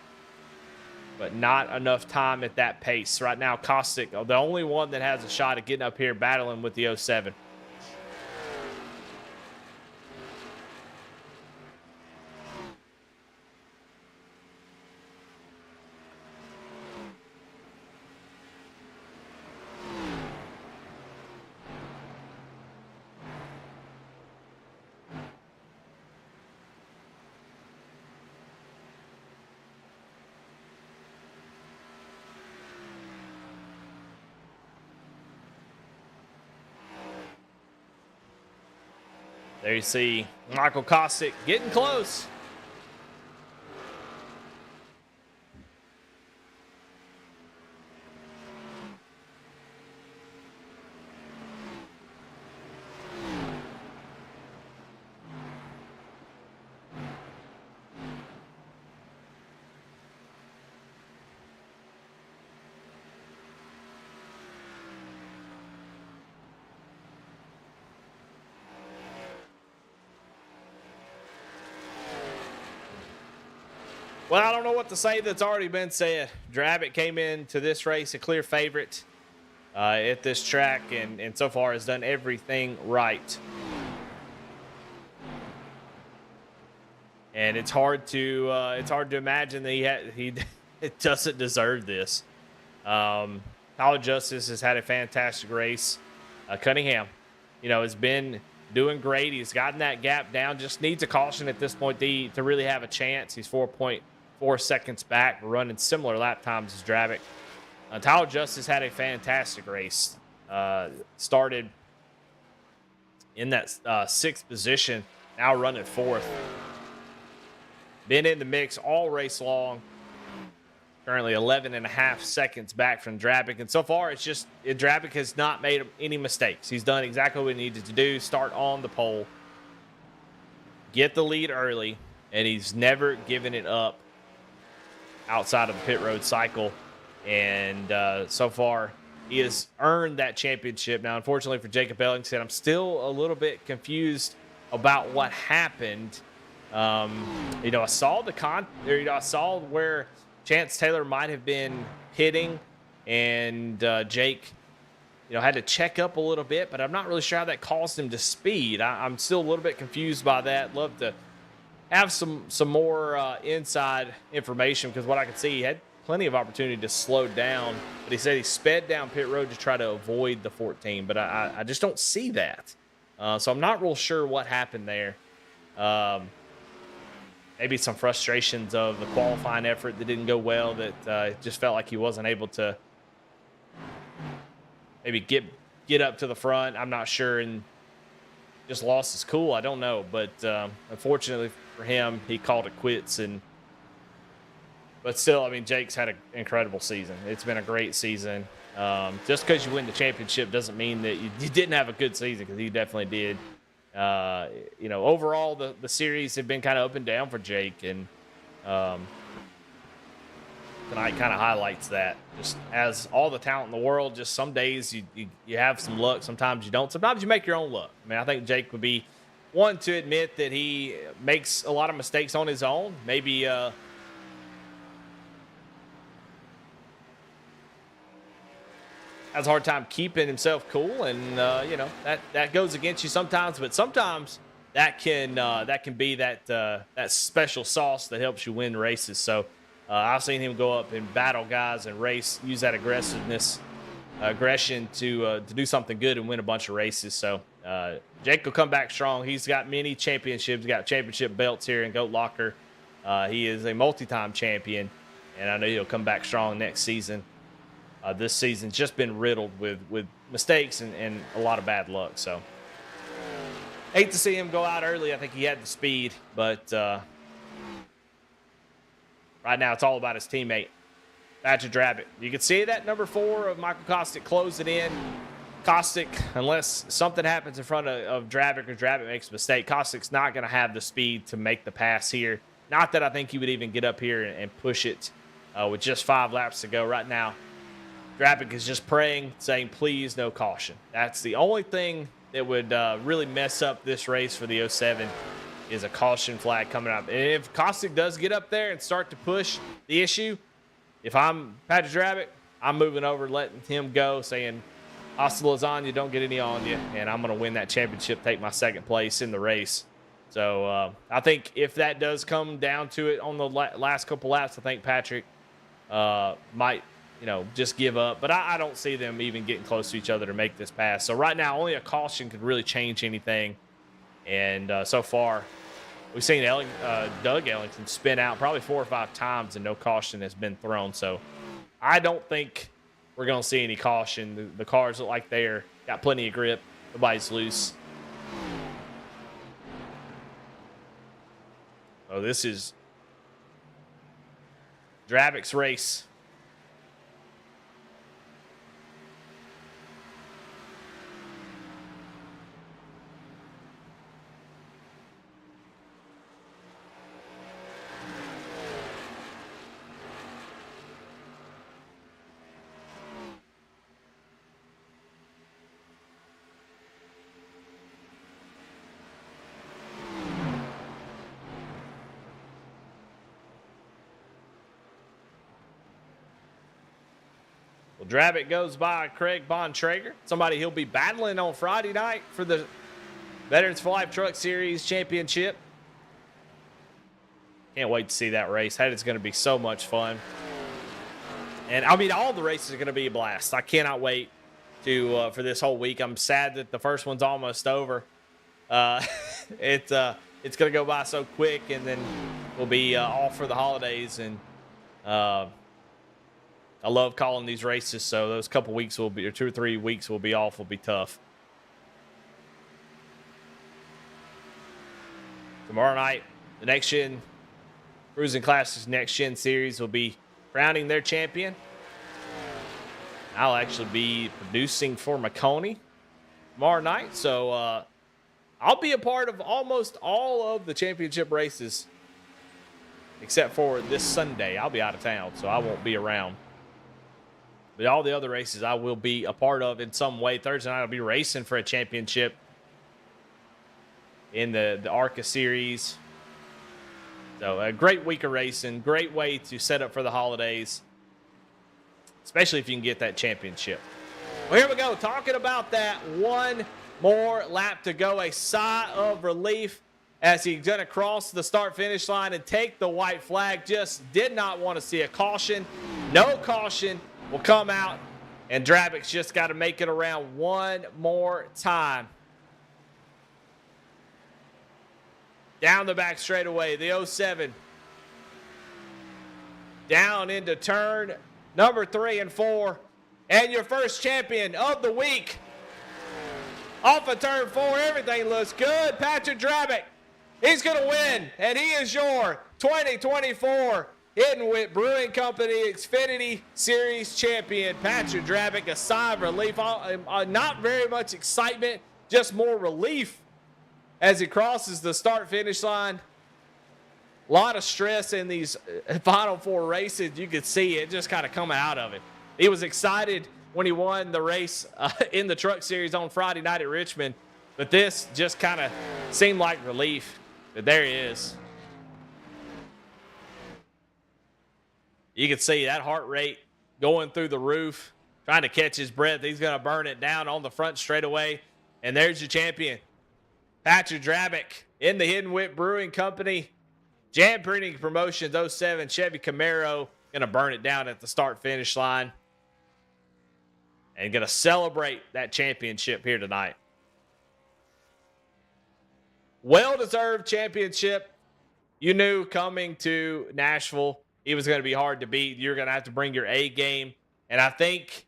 but not enough time at that pace. Right now, Kostick, the only one that has a shot at getting up here battling with the 07. There you see Michael Kostick getting close. Well, I don't know what to say that's already been said. Drabick came into this race a clear favorite at this track, and so far has done everything right. And it's hard to imagine that he it doesn't deserve this. College Justice has had a fantastic race. Cunningham, has been doing great. He's gotten that gap down. Just needs a caution at this point to really have a chance. He's 4.4 seconds back, running similar lap times as Drabick. Tyler Justice had a fantastic race. Started in that 6th position, now running 4th. Been in the mix all race long. Currently 11.5 seconds back from Drabick. And so far, Drabick has not made any mistakes. He's done exactly what he needed to do. Start on the pole, get the lead early, and he's never given it up outside of the pit road cycle. And so far, he has earned that championship. Now, unfortunately for Jacob Ellington, I'm still a little bit confused about what happened. I saw I saw where Chance Taylor might have been hitting, and Jake, had to check up a little bit, but I'm not really sure how that caused him to speed. I'm still a little bit confused by that. Love to have some more inside information, because what I could see, he had plenty of opportunity to slow down, but he said he sped down pit road to try to avoid the 14, but I just don't see that. So I'm not real sure what happened there. maybe some frustrations of the qualifying effort that didn't go well, that it just felt like he wasn't able to maybe get up to the front. I'm not sure, and just lost his cool. I don't know, but unfortunately for him, he called it quits. But still, I mean, Jake's had an incredible season. It's been a great season. Just because you win the championship doesn't mean that you didn't have a good season, because he definitely did. Overall, the series have been kind of up and down for Jake, and tonight kind of highlights that. Just as all the talent in the world, just some days you have some luck, sometimes you don't. Sometimes you make your own luck. I mean, I think Jake would be one to admit that he makes a lot of mistakes on his own. Maybe has a hard time keeping himself cool, and that goes against you sometimes. But sometimes that can be that special sauce that helps you win races. So I've seen him go up and battle guys and race, use that aggression to do something good and win a bunch of races. So Jake will come back strong. He's got many championships, got championship belts here in Goat Locker. He is a multi-time champion, and I know he'll come back strong next season. This season's just been riddled with mistakes and a lot of bad luck. So hate to see him go out early. I think he had the speed, but right now it's all about his teammate, Patrick Drabick. You can see that number 4 of Michael Kostick close it in. Kostick, unless something happens in front of Drabick or Drabick makes a mistake, Kostick's not going to have the speed to make the pass here. Not that I think he would even get up here and push it with just 5 laps to go. Right now, Drabick is just praying, saying, please, no caution. That's the only thing that would really mess up this race for the 07 is a caution flag coming up. And if Kostick does get up there and start to push the issue, if I'm Patrick Drabick, I'm moving over, letting him go, saying, hasta lasagna, don't get any on you, and I'm going to win that championship, take my 2nd place in the race. So I think if that does come down to it on the last couple laps, I think Patrick might just give up. But I don't see them even getting close to each other to make this pass. So right now, only a caution could really change anything. And so far, we've seen Doug Ellington spin out probably 4 or 5 times, and no caution has been thrown. So I don't think we're going to see any caution. The cars look like they're got plenty of grip. Nobody's loose. So this is Drabick's race. Well, Drabick goes by Craig Bontrager, somebody he'll be battling on Friday night for the Veterans for Life Truck Series Championship. Can't wait to see that race. That is going to be so much fun. And, I mean, all the races are going to be a blast. I cannot wait for this whole week. I'm sad that the first one's almost over. It's going to go by so quick, and then we'll be off for the holidays. And I love calling these races, so those couple weeks will be, or 2 or 3 weeks will be off, will be tough. Tomorrow night, the Next Gen Cruising Classics Next Gen Series will be crowning their champion. I'll actually be producing for McConey tomorrow night, so I'll be a part of almost all of the championship races, except for this Sunday. I'll be out of town, so I won't be around. But all the other races I will be a part of in some way. Thursday night I'll be racing for a championship in the ARCA series. So a great week of racing. Great way to set up for the holidays, especially if you can get that championship. Well, here we go. Talking about that, one more lap to go. A sigh of relief as he's going to cross the start-finish line and take the white flag. Just did not want to see a caution. No caution will come out, and Drabick's just got to make it around one more time. Down the back straightaway, the 07. Down into turn number 3 and 4. And your first champion of the week. Off of turn 4, everything looks good. Patrick Drabick, he's going to win. And he is your 2024 Hidden Wit Brewing Company Xfinity Series champion. Patrick Drabick, a sigh of relief. Not very much excitement, just more relief as he crosses the start-finish line. A lot of stress in these final 4 races. You could see it just kind of coming out of it. He was excited when he won the race in the Truck Series on Friday night at Richmond, but this just kind of seemed like relief. But there he is. You can see that heart rate going through the roof, trying to catch his breath. He's going to burn it down on the front straightaway. And there's your champion, Patrick Drabick, in the Hidden Wit Brewing Company Jam Printing Promotions 07 Chevy Camaro. Going to burn it down at the start-finish line. And going to celebrate that championship here tonight. Well-deserved championship. You knew coming to Nashville, he was going to be hard to beat. You're going to have to bring your A game. And I think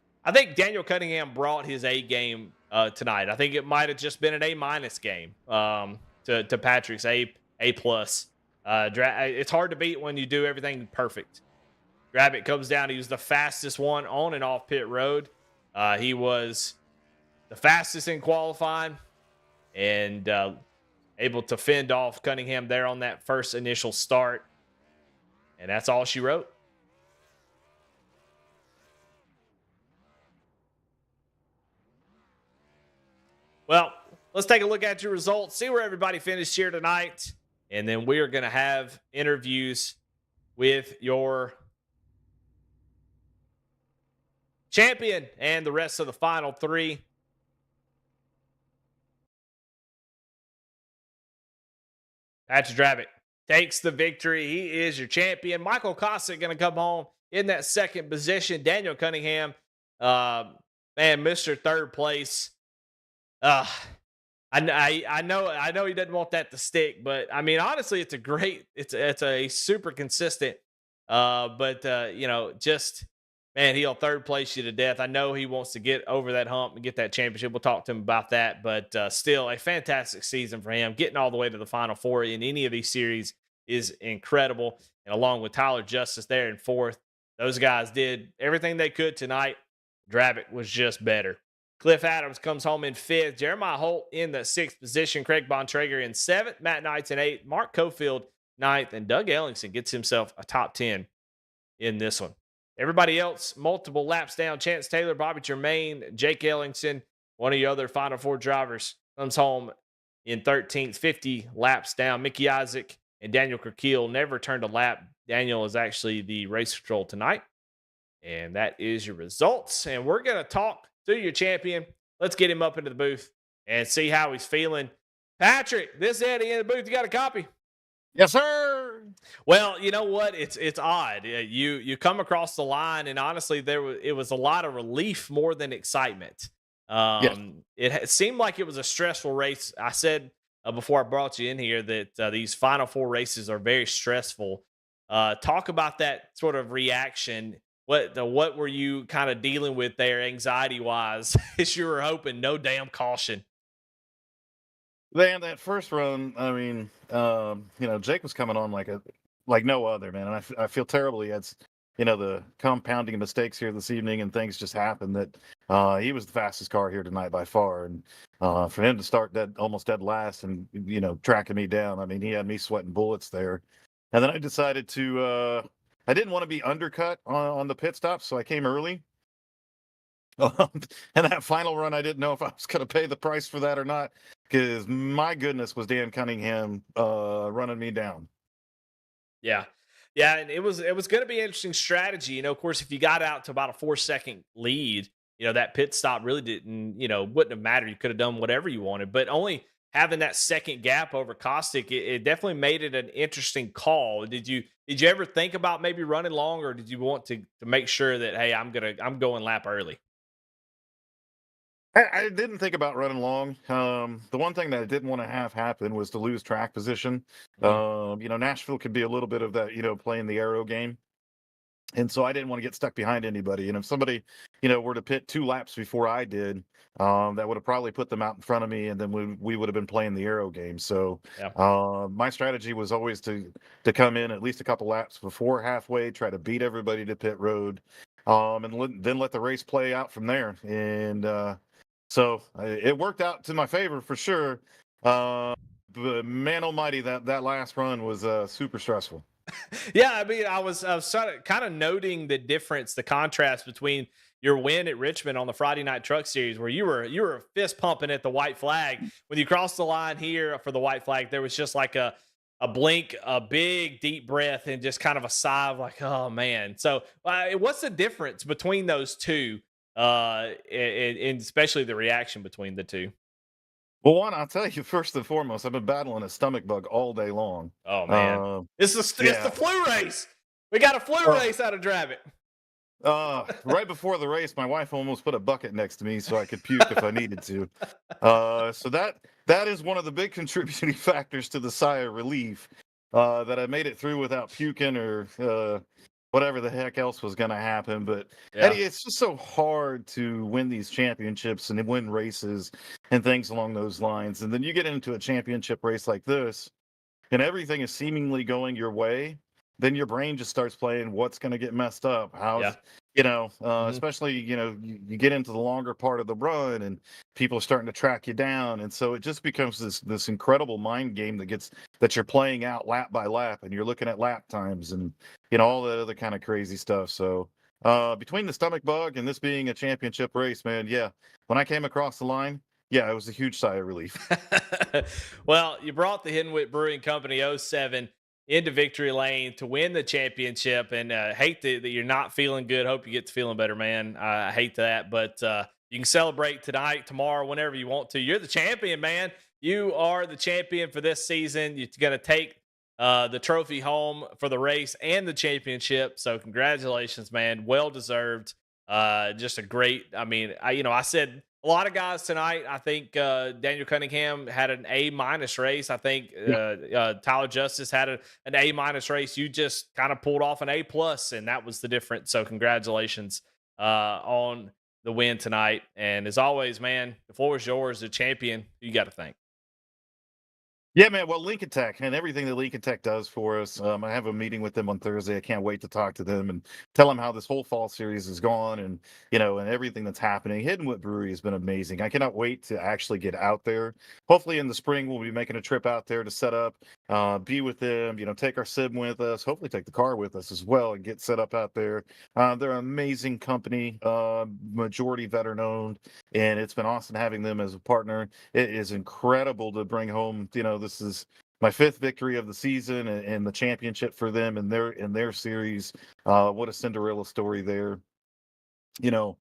Daniel Cunningham brought his A game tonight. I think it might have just been an A- game to Patrick's A+. It's hard to beat when you do everything perfect. Drabick comes down. He was the fastest one on and off pit road. He was the fastest in qualifying and able to fend off Cunningham there on that first initial start. And that's all she wrote. Well, let's take a look at your results, see where everybody finished here tonight. And then we are going to have interviews with your champion and the rest of the final 3. Patrick Drabick takes the victory. He is your champion. Michael Kosick going to come home in that second position. Daniel Cunningham, Mr. Third place. I know he doesn't want that to stick, but I mean, honestly, it's a super consistent, he'll third place you to death. I know he wants to get over that hump and get that championship. We'll talk to him about that, but still a fantastic season for him. Getting all the way to the Final Four in any of these series is incredible. And along with Tyler Justice there in 4th, those guys did everything they could tonight. Drabick was just better. Cliff Adams comes home in 5th. Jeremiah Holt in the 6th position. Craig Bontrager in 7th. Matt Knights in 8th. Mark Cofield 9th. And Doug Ellingson gets himself a top 10 in this one. Everybody else, multiple laps down. Chance Taylor, Bobby Germain, Jake Ellingson, one of your other Final Four drivers, comes home in 13th, 50 laps down. Mickey Isaac and Daniel Kerkeel never turned a lap. Daniel is actually the race control tonight. And that is your results. And we're going to talk to your champion. Let's get him up into the booth and see how he's feeling. Patrick, this Eddie in the booth, you got a copy? Yes, sir. Well, you know what? It's odd. You come across the line, and honestly, it was a lot of relief more than excitement. Yes. It seemed like it was a stressful race. I said before I brought you in here that these Final Four races are very stressful. Talk about that sort of reaction. What were you kind of dealing with there, anxiety wise, as you were hoping no damn caution? Man, that first run, I mean, Jake was coming on like no other, man. And I feel terribly. It's, the compounding mistakes here this evening and things just happened that he was the fastest car here tonight by far. And for him to start almost dead last and, tracking me down, I mean, he had me sweating bullets there. And then I decided I didn't want to be undercut on the pit stop, so I came early. And that final run, I didn't know if I was going to pay the price for that or not, because my goodness, was Dan Cunningham running me down. Yeah, and it was going to be an interesting strategy. Of course, if you got out to about a 4-second lead, that pit stop really didn't, wouldn't have mattered. You could have done whatever you wanted, but only having that second gap over Kostick, it definitely made it an interesting call. Did you ever think about maybe running long, or did you want to make sure that, hey, I'm going lap early? I didn't think about running long. The one thing that I didn't want to have happen was to lose track position. Mm, Nashville could be a little bit of that, playing the arrow game. And so I didn't want to get stuck behind anybody. And if somebody, were to pit 2 laps before I did, that would have probably put them out in front of me, and then we would have been playing the arrow game. So yeah. my strategy was always to come in at least a couple laps before halfway, try to beat everybody to pit road, and then let the race play out from there. And so it worked out to my favor for sure. But man almighty, that last run was super stressful. Yeah, I mean, I was kind of noting the difference, the contrast between your win at Richmond on the Friday Night Truck Series, where you were fist pumping at the white flag. When you crossed the line here for the white flag, there was just like a blink, a big deep breath, and just kind of a sigh of like, oh man. So, what's the difference between those two, and especially the reaction between the two? Well, one, I'll tell you first and foremost, I've been battling a stomach bug all day long. Oh man, Uh, it's the yeah. flu race. We got a flu Uh, race out of Dravitt. right before the race, my wife almost put a bucket next to me so I could puke if I needed to. So that is one of the big contributing factors to the sigh of relief, that I made it through without puking or whatever the heck else was going to happen. But Yeah. Eddie, it's just so hard to win these championships and win races and things along those lines. And then you get into a championship race like this, and everything is seemingly going your way, then your brain just starts playing what's going to get messed up. Yeah. Mhm. Especially, you get into the longer part of the run and people are starting to track you down. And so it just becomes this incredible mind game that you're playing out lap by lap, and you're looking at lap times and, all that other kind of crazy stuff. So, between the stomach bug and this being a championship race, man, yeah, when I came across the line, yeah, it was a huge sigh of relief. Well, you brought the Hiddenwit Brewing Company '07 into victory lane to win the championship, and hate that you're not feeling good. Hope you get to feeling better, man. I hate that, but you can celebrate tonight, tomorrow, whenever you want to. You're the champion, man. You are the champion for this season. You're going to take the trophy home for the race and the championship. So congratulations, man. Well deserved. Just a great. I mean, I said a lot of guys tonight. I think Daniel Cunningham had an A- race. I think Tyler Justice had an A- race. You just kind of pulled off an A+, and that was the difference. So congratulations on the win tonight. And as always, man, the floor is yours. The champion, you got to thank. Yeah, man. Well, Lincoln Tech and everything that Lincoln Tech does for us. I have a meeting with them on Thursday. I can't wait to talk to them and tell them how this whole fall series has gone, and and everything that's happening. Hiddenwood Brewery has been amazing. I cannot wait to actually get out there. Hopefully, in the spring, we'll be making a trip out there to set up, be with them. Take our sim with us. Hopefully, take the car with us as well and get set up out there. They're an amazing company, majority veteran owned, and it's been awesome having them as a partner. It is incredible to bring home. This is my fifth victory of the season, and the championship for them in their series. What a Cinderella story there. You know,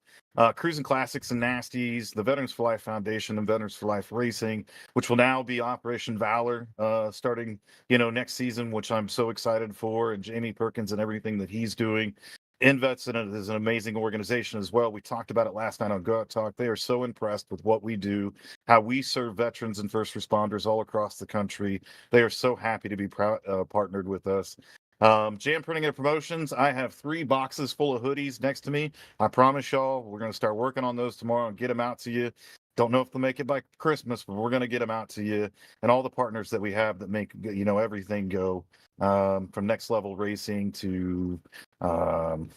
Cruising Classics and Nasties, the Veterans for Life Foundation, and Veterans for Life Racing, which will now be Operation Valor, starting next season, which I'm so excited for, and Jamie Perkins and everything that he's doing. InVets is an amazing organization as well. We talked about it last night on Go Out Talk. They are so impressed with what we do, how we serve veterans and first responders all across the country. They are so happy to be partnered with us. Jam Printing and Promotions. I have 3 boxes full of hoodies next to me. I promise y'all, we're going to start working on those tomorrow and get them out to you. Don't know if they'll make it by Christmas, but we're going to get them out to you, and all the partners that we have that make everything go, from Next Level Racing to hell.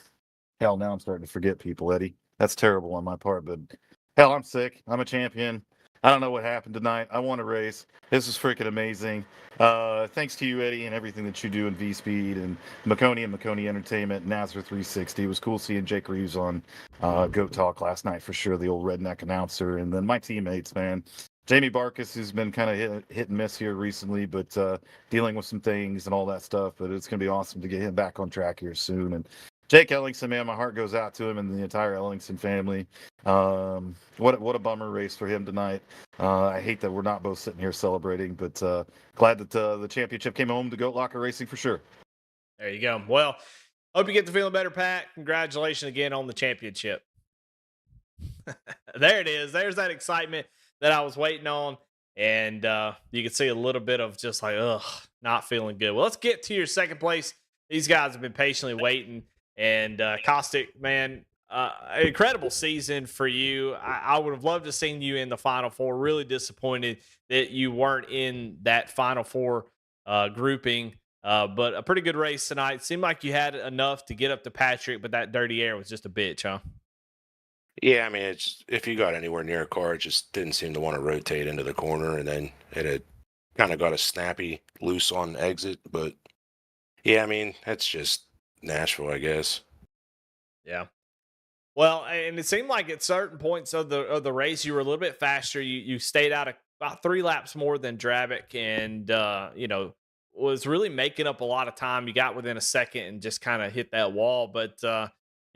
Now I'm starting to forget people, Eddie. That's terrible on my part, but hell, I'm sick. I'm a champion. I don't know what happened tonight. I won a race. This is freaking amazing. Thanks to you, Eddie, and everything that you do in V Speed and McConey Entertainment, Nazareth 360. It was cool seeing Jake Reeves on Goat Talk last night for sure, the old redneck announcer. And then my teammates, man. Jamie Barkus, who's been kind of hit and miss here recently, but dealing with some things and all that stuff. But it's going to be awesome to get him back on track here soon. And Jake Ellingson, man, my heart goes out to him and the entire Ellingson family. What a bummer race for him tonight. I hate that we're not both sitting here celebrating, but glad that the championship came home to Goat Locker Racing for sure. There you go. Well, hope you get to feeling better, Pat. Congratulations again on the championship. There it is. There's that excitement that I was waiting on. And you can see a little bit of just like, ugh, not feeling good. Well, let's get to your second place. These guys have been patiently waiting. And Caustic, man, incredible season for you. I would have loved to seen you in the Final Four. Really disappointed that you weren't in that Final Four grouping. But a pretty good race tonight. Seemed like you had enough to get up to Patrick, but that dirty air was just a bitch, huh? Yeah, I mean, it's if you got anywhere near a car, it just didn't seem to want to rotate into the corner, and then it had kind of got a snappy loose on exit. But yeah, I mean, that's just Nashville, I guess. Yeah. Well, and it seemed like at certain points of the race, you were a little bit faster. You stayed out about 3 laps more than Drabic, and was really making up a lot of time. You got within a second and just kind of hit that wall. But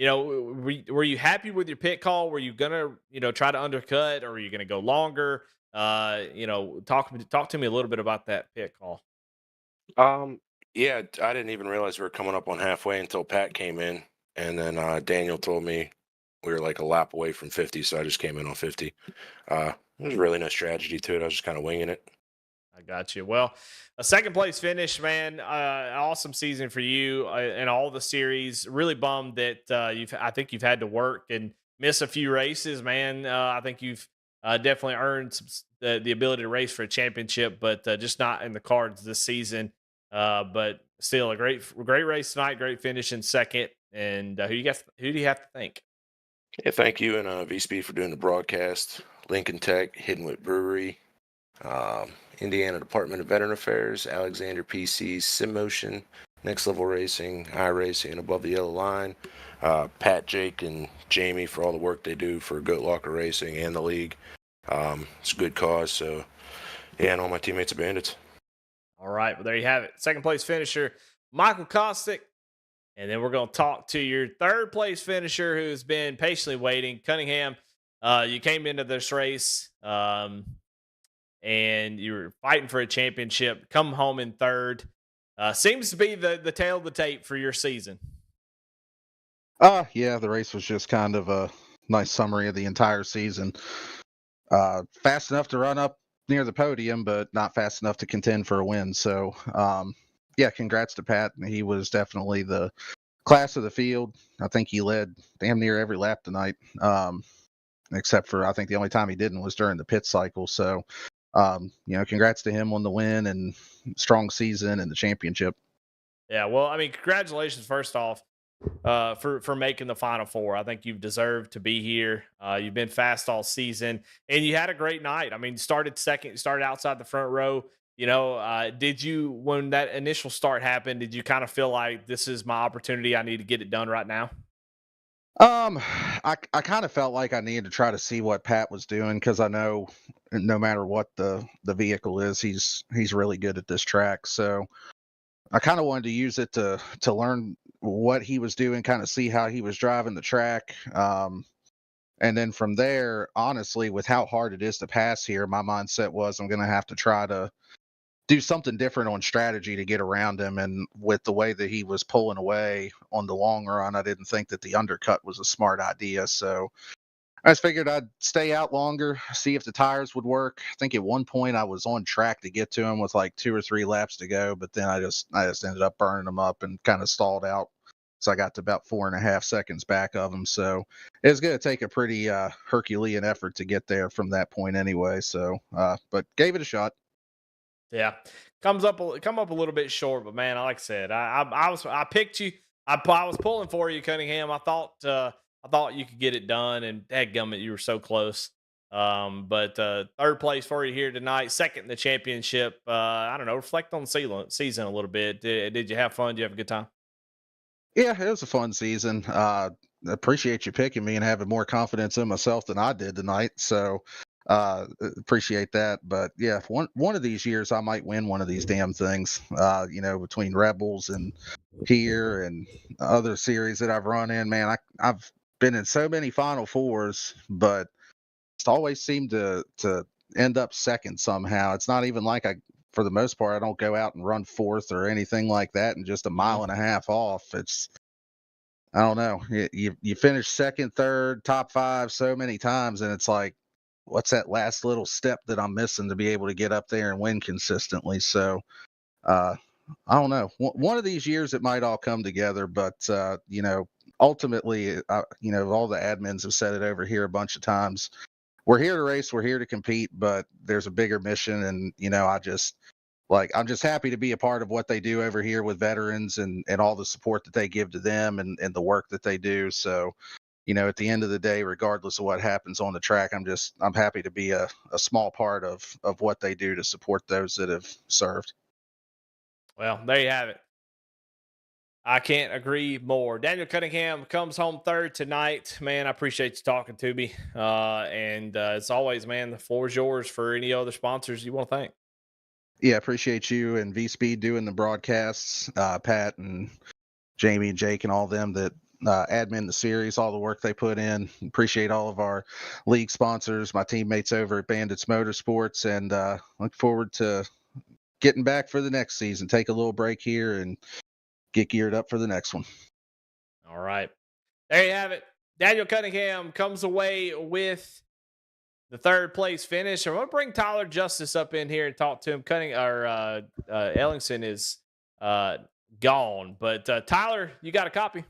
were you happy with your pit call? Were you gonna try to undercut, or were you gonna go longer? Talk to me a little bit about that pit call. Um, yeah, I didn't even realize we were coming up on halfway until Pat came in, and then Daniel told me we were like a lap away from 50, so I just came in on 50. There's really no strategy to it. I was just kind of winging it. I got you. Well, a second place finish, man. Awesome season for you in all the series. Really bummed that I think you've had to work and miss a few races, man. I think you've definitely earned the ability to race for a championship, but just not in the cards this season. But still, a great race tonight. Great finish in second. And who do you have to thank? Yeah, thank you and V Speed for doing the broadcast. Lincoln Tech, Hidden Wit Brewery, Indiana Department of Veteran Affairs, Alexander PC, Sim Motion, Next Level Racing, iRacing, and Above the Yellow Line. Pat, Jake, and Jamie for all the work they do for Goat Locker Racing and the league. It's a good cause. So, yeah, and all my teammates are bandits. All right. Well, there you have it. Second place finisher, Michael Kostick. And then we're going to talk to your third place finisher who's been patiently waiting, Cunningham. You came into this race and you were fighting for a championship, come home in third. Seems to be the tail of the tape for your season. Yeah, the race was just kind of a nice summary of the entire season. Fast enough to run up near the podium, but not fast enough to contend for a win. So, yeah, congrats to Pat. He was definitely the class of the field. I think he led damn near every lap tonight, except for I think the only time he didn't was during the pit cycle. So, congrats to him on the win and strong season and the championship. Yeah, well, I mean, congratulations first off for making the Final Four. I think you've deserved to be here. You've been fast all season, and you had a great night. I mean, you started second, you started outside the front row. Did you, when that initial start happened, did you kind of feel like this is my opportunity? I need to get it done right now. I kind of felt like I needed to try to see what Pat was doing because I know no matter what the vehicle is, he's really good at this track. So I kind of wanted to use it to learn what he was doing, kind of see how he was driving the track. And then from there, honestly, with how hard it is to pass here, my mindset was I'm going to have to try to do something different on strategy to get around him. And with the way that he was pulling away on the long run, I didn't think that the undercut was a smart idea. So I just figured I'd stay out longer, see if the tires would work. I think at one point I was on track to get to him with like 2 or 3 laps to go, but then I just ended up burning them up and kind of stalled out. So I got to about 4.5 seconds back of him. So it was going to take a pretty Herculean effort to get there from that point anyway. So, but gave it a shot. Yeah, come up a little bit short, but man, like I said, I picked you. I was pulling for you, Cunningham. I thought you could get it done, and dadgummit, you were so close. But third place for you here tonight, second in the championship. I don't know. Reflect on the season a little bit. Did you have fun? Did you have a good time? Yeah, it was a fun season. Appreciate you picking me and having more confidence in myself than I did tonight. So appreciate that. But yeah, one of these years I might win one of these damn things. Between Rebels and here and other series that I've run in, man, I've been in so many Final Fours, but it's always seemed to end up second somehow. It's not even like for the most part, I don't go out and run fourth or anything like that, and just a Mhm. mile and a half off. It's I don't know. You finish second, third, top five so many times, and it's like, what's that last little step that I'm missing to be able to get up there and win consistently? So, uh, I don't know. One of these years it might all come together, but ultimately, all the admins have said it over here a bunch of times. We're here to race, we're here to compete, but there's a bigger mission, and I'm just happy to be a part of what they do over here with veterans and all the support that they give to them and the work that they do. So, at the end of the day, regardless of what happens on the track, I'm happy to be a small part of what they do to support those that have served. Well, there you have it. I can't agree more. Daniel Cunningham comes home third tonight. Man, I appreciate you talking to me. And as always, man, the floor is yours for any other sponsors you want to thank. Yeah, appreciate you and V Speed doing the broadcasts, Pat and Jamie and Jake and all them that admin the series, all the work they put in. Appreciate all of our league sponsors, my teammates over at Bandits Motorsports, and look forward to getting back for the next season. Take a little break here and get geared up for the next one. All right. There you have it. Daniel Cunningham comes away with the third place finish. I'm going to bring Tyler Justice up in here and talk to him. Ellingson is gone. But Tyler, you got a copy?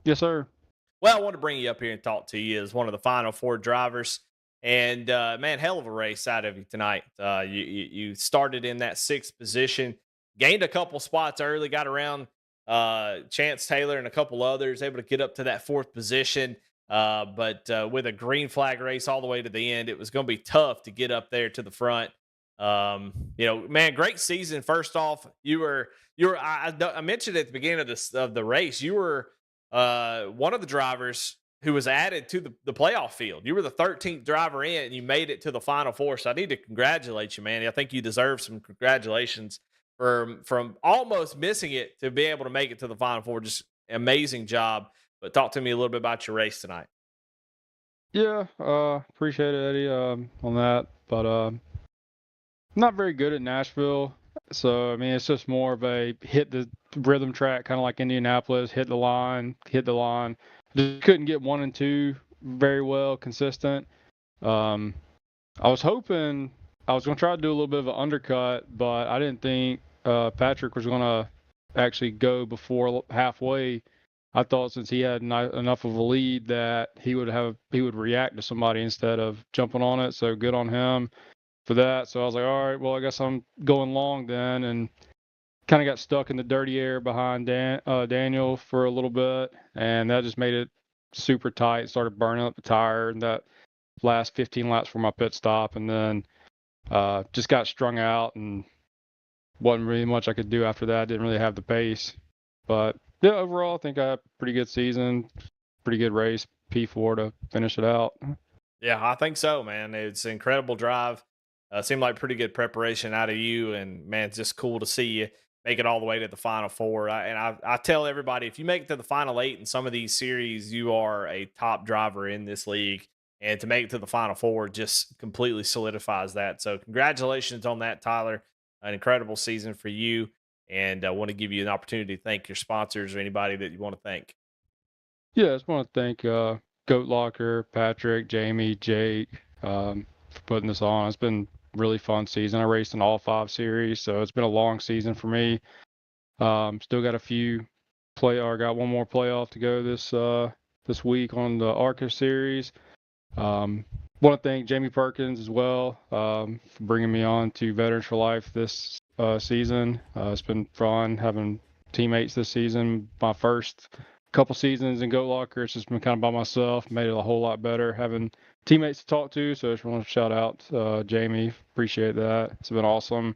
Yes, sir. Well, I want to bring you up here and talk to you as one of the final four drivers. And man, hell of a race out of you tonight. You started in that sixth position, gained a couple spots early, got around Chance Taylor and a couple others, able to get up to that fourth position. But with a green flag race all the way to the end, it was going to be tough to get up there to the front. Man, great season. First off, I mentioned at the beginning of the race, you were one of the drivers who was added to the playoff field. You were the 13th driver in, and you made it to the final four. So I need to congratulate you, man. I think you deserve some congratulations from almost missing it to be able to make it to the final four. Just amazing job. But talk to me a little bit about your race tonight. Yeah, appreciate it, Eddie, on that. But not very good at Nashville. So, I mean, it's just more of a hit the rhythm track, kind of like Indianapolis, hit the line. Just couldn't get 1 and 2 very well consistent. I was hoping I was going to try to do a little bit of an undercut, but I didn't think Patrick was going to actually go before halfway. I thought since he had enough of a lead that he would react to somebody instead of jumping on it. So good on him for that. So I was like, all right, well, I guess I'm going long then, and kind of got stuck in the dirty air behind Daniel for a little bit, and that just made it super tight. Started burning up the tire in that last 15 laps for my pit stop, and then just got strung out and wasn't really much I could do after that. Didn't really have the pace, but yeah, overall, I think I had a pretty good season, pretty good race, P4 to finish it out. Yeah, I think so, man. It's an incredible drive. Seemed like pretty good preparation out of you, and man, it's just cool to see you make it all the way to the final four. I tell everybody, if you make it to the final 8 in some of these series, you are a top driver in this league, and to make it to the final four just completely solidifies that. So, congratulations on that, Tyler. An incredible season for you, and I want to give you an opportunity to thank your sponsors or anybody that you want to thank. Yeah, I just want to thank Goat Locker, Patrick, Jamie, Jake for putting this on. It's been really fun season. I raced in all 5 series, so it's been a long season for me. Still got got one more playoff to go this week on the ARCA series. Want to thank Jamie Perkins as well for bringing me on to Veterans for Life this season. It's been fun having teammates this season. My first couple seasons in Goat Locker, it's just been kind of by myself. Made it a whole lot better having teammates to talk to. So I just want to shout out Jamie. Appreciate that. It's been awesome.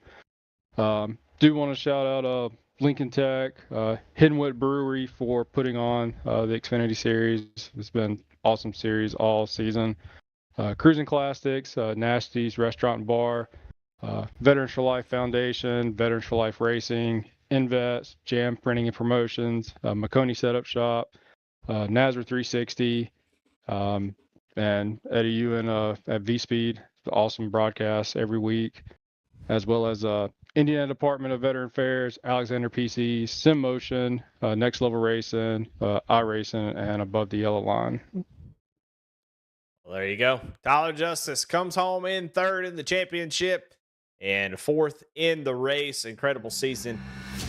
Do want to shout out Lincoln Tech, Hiddenwood Brewery for putting on the Xfinity series. It's been awesome series all season. Cruising Classics, Nasty's Restaurant and Bar, Veterans for Life Foundation, Veterans for Life Racing, Invest, Jam Printing and Promotions, Maconi Setup Shop, Nazareth 360, and Eddie Ewan at V Speed. Awesome broadcast every week. as well as Indiana Department of Veteran Affairs, Alexander PC, Sim Motion, Next Level Racing, iRacing, and Above the Yellow Line. Well, there you go. Tyler Justice comes home in third in the championship and fourth in the race. Incredible season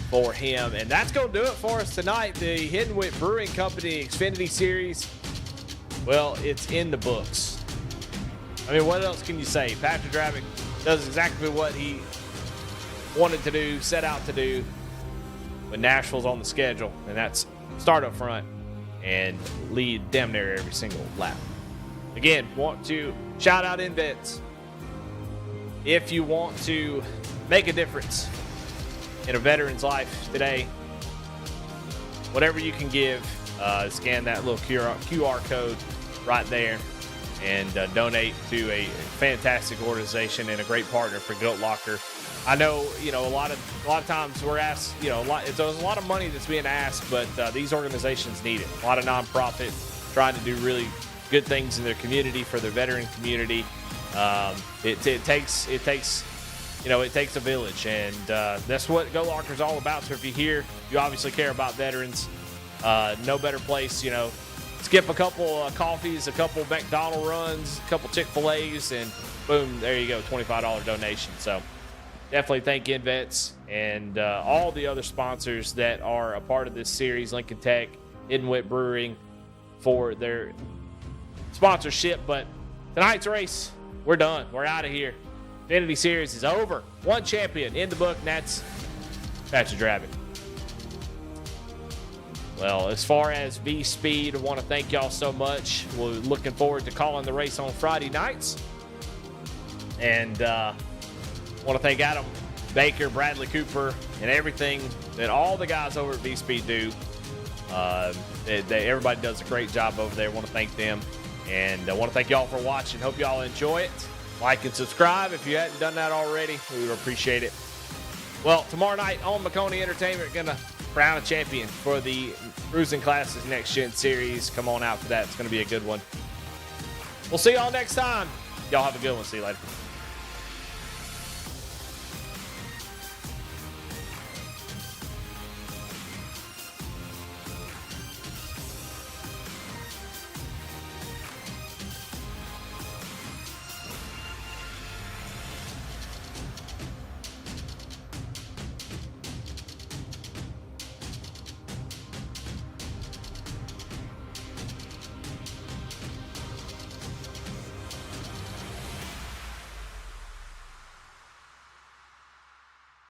for him. And that's going to do it for us tonight. The Hidden Wit Brewing Company Xfinity Series, well, it's in the books. I mean, what else can you say? Patrick Dravick does exactly what he wanted to do, set out to do when Nashville's on the schedule, and that's start up front and lead damn near every single lap. Again, want to shout out InVets. If you want to make a difference in a veteran's life today, whatever you can give, scan that little QR code right there and donate to a fantastic organization and a great partner for Goat Locker. I know, a lot of times we're asked, there's a lot of money that's being asked, but these organizations need it. A lot of nonprofits trying to do really good things in their community for their veteran community. It takes a village, and that's what Goat Locker is all about. So if you're here, you obviously care about veterans. No better place, skip a couple coffees, a couple McDonald's runs, a couple Chick-fil-A's, and boom, there you go, $25 donation. So definitely thank InVets and all the other sponsors that are a part of this series, Lincoln Tech, Hidden Wit Brewing, for their sponsorship. But tonight's race, we're done. We're out of here. Xfinity Series is over. One champion in the book, and that's Patrick Dravick. Well, as far as V-Speed, I want to thank y'all so much. We're looking forward to calling the race on Friday nights. And want to thank Adam Baker, Bradley Cooper, and everything that all the guys over at V-Speed do. Everybody does a great job over there. I want to thank them. And I want to thank y'all for watching. Hope y'all enjoy it. Like and subscribe if you hadn't done that already. We would appreciate it. Well, tomorrow night on McConey Entertainment, going to crown a champion for the Cruising Classes Next Gen Series. Come on out for that. It's going to be a good one. We'll see y'all next time. Y'all have a good one. See you later.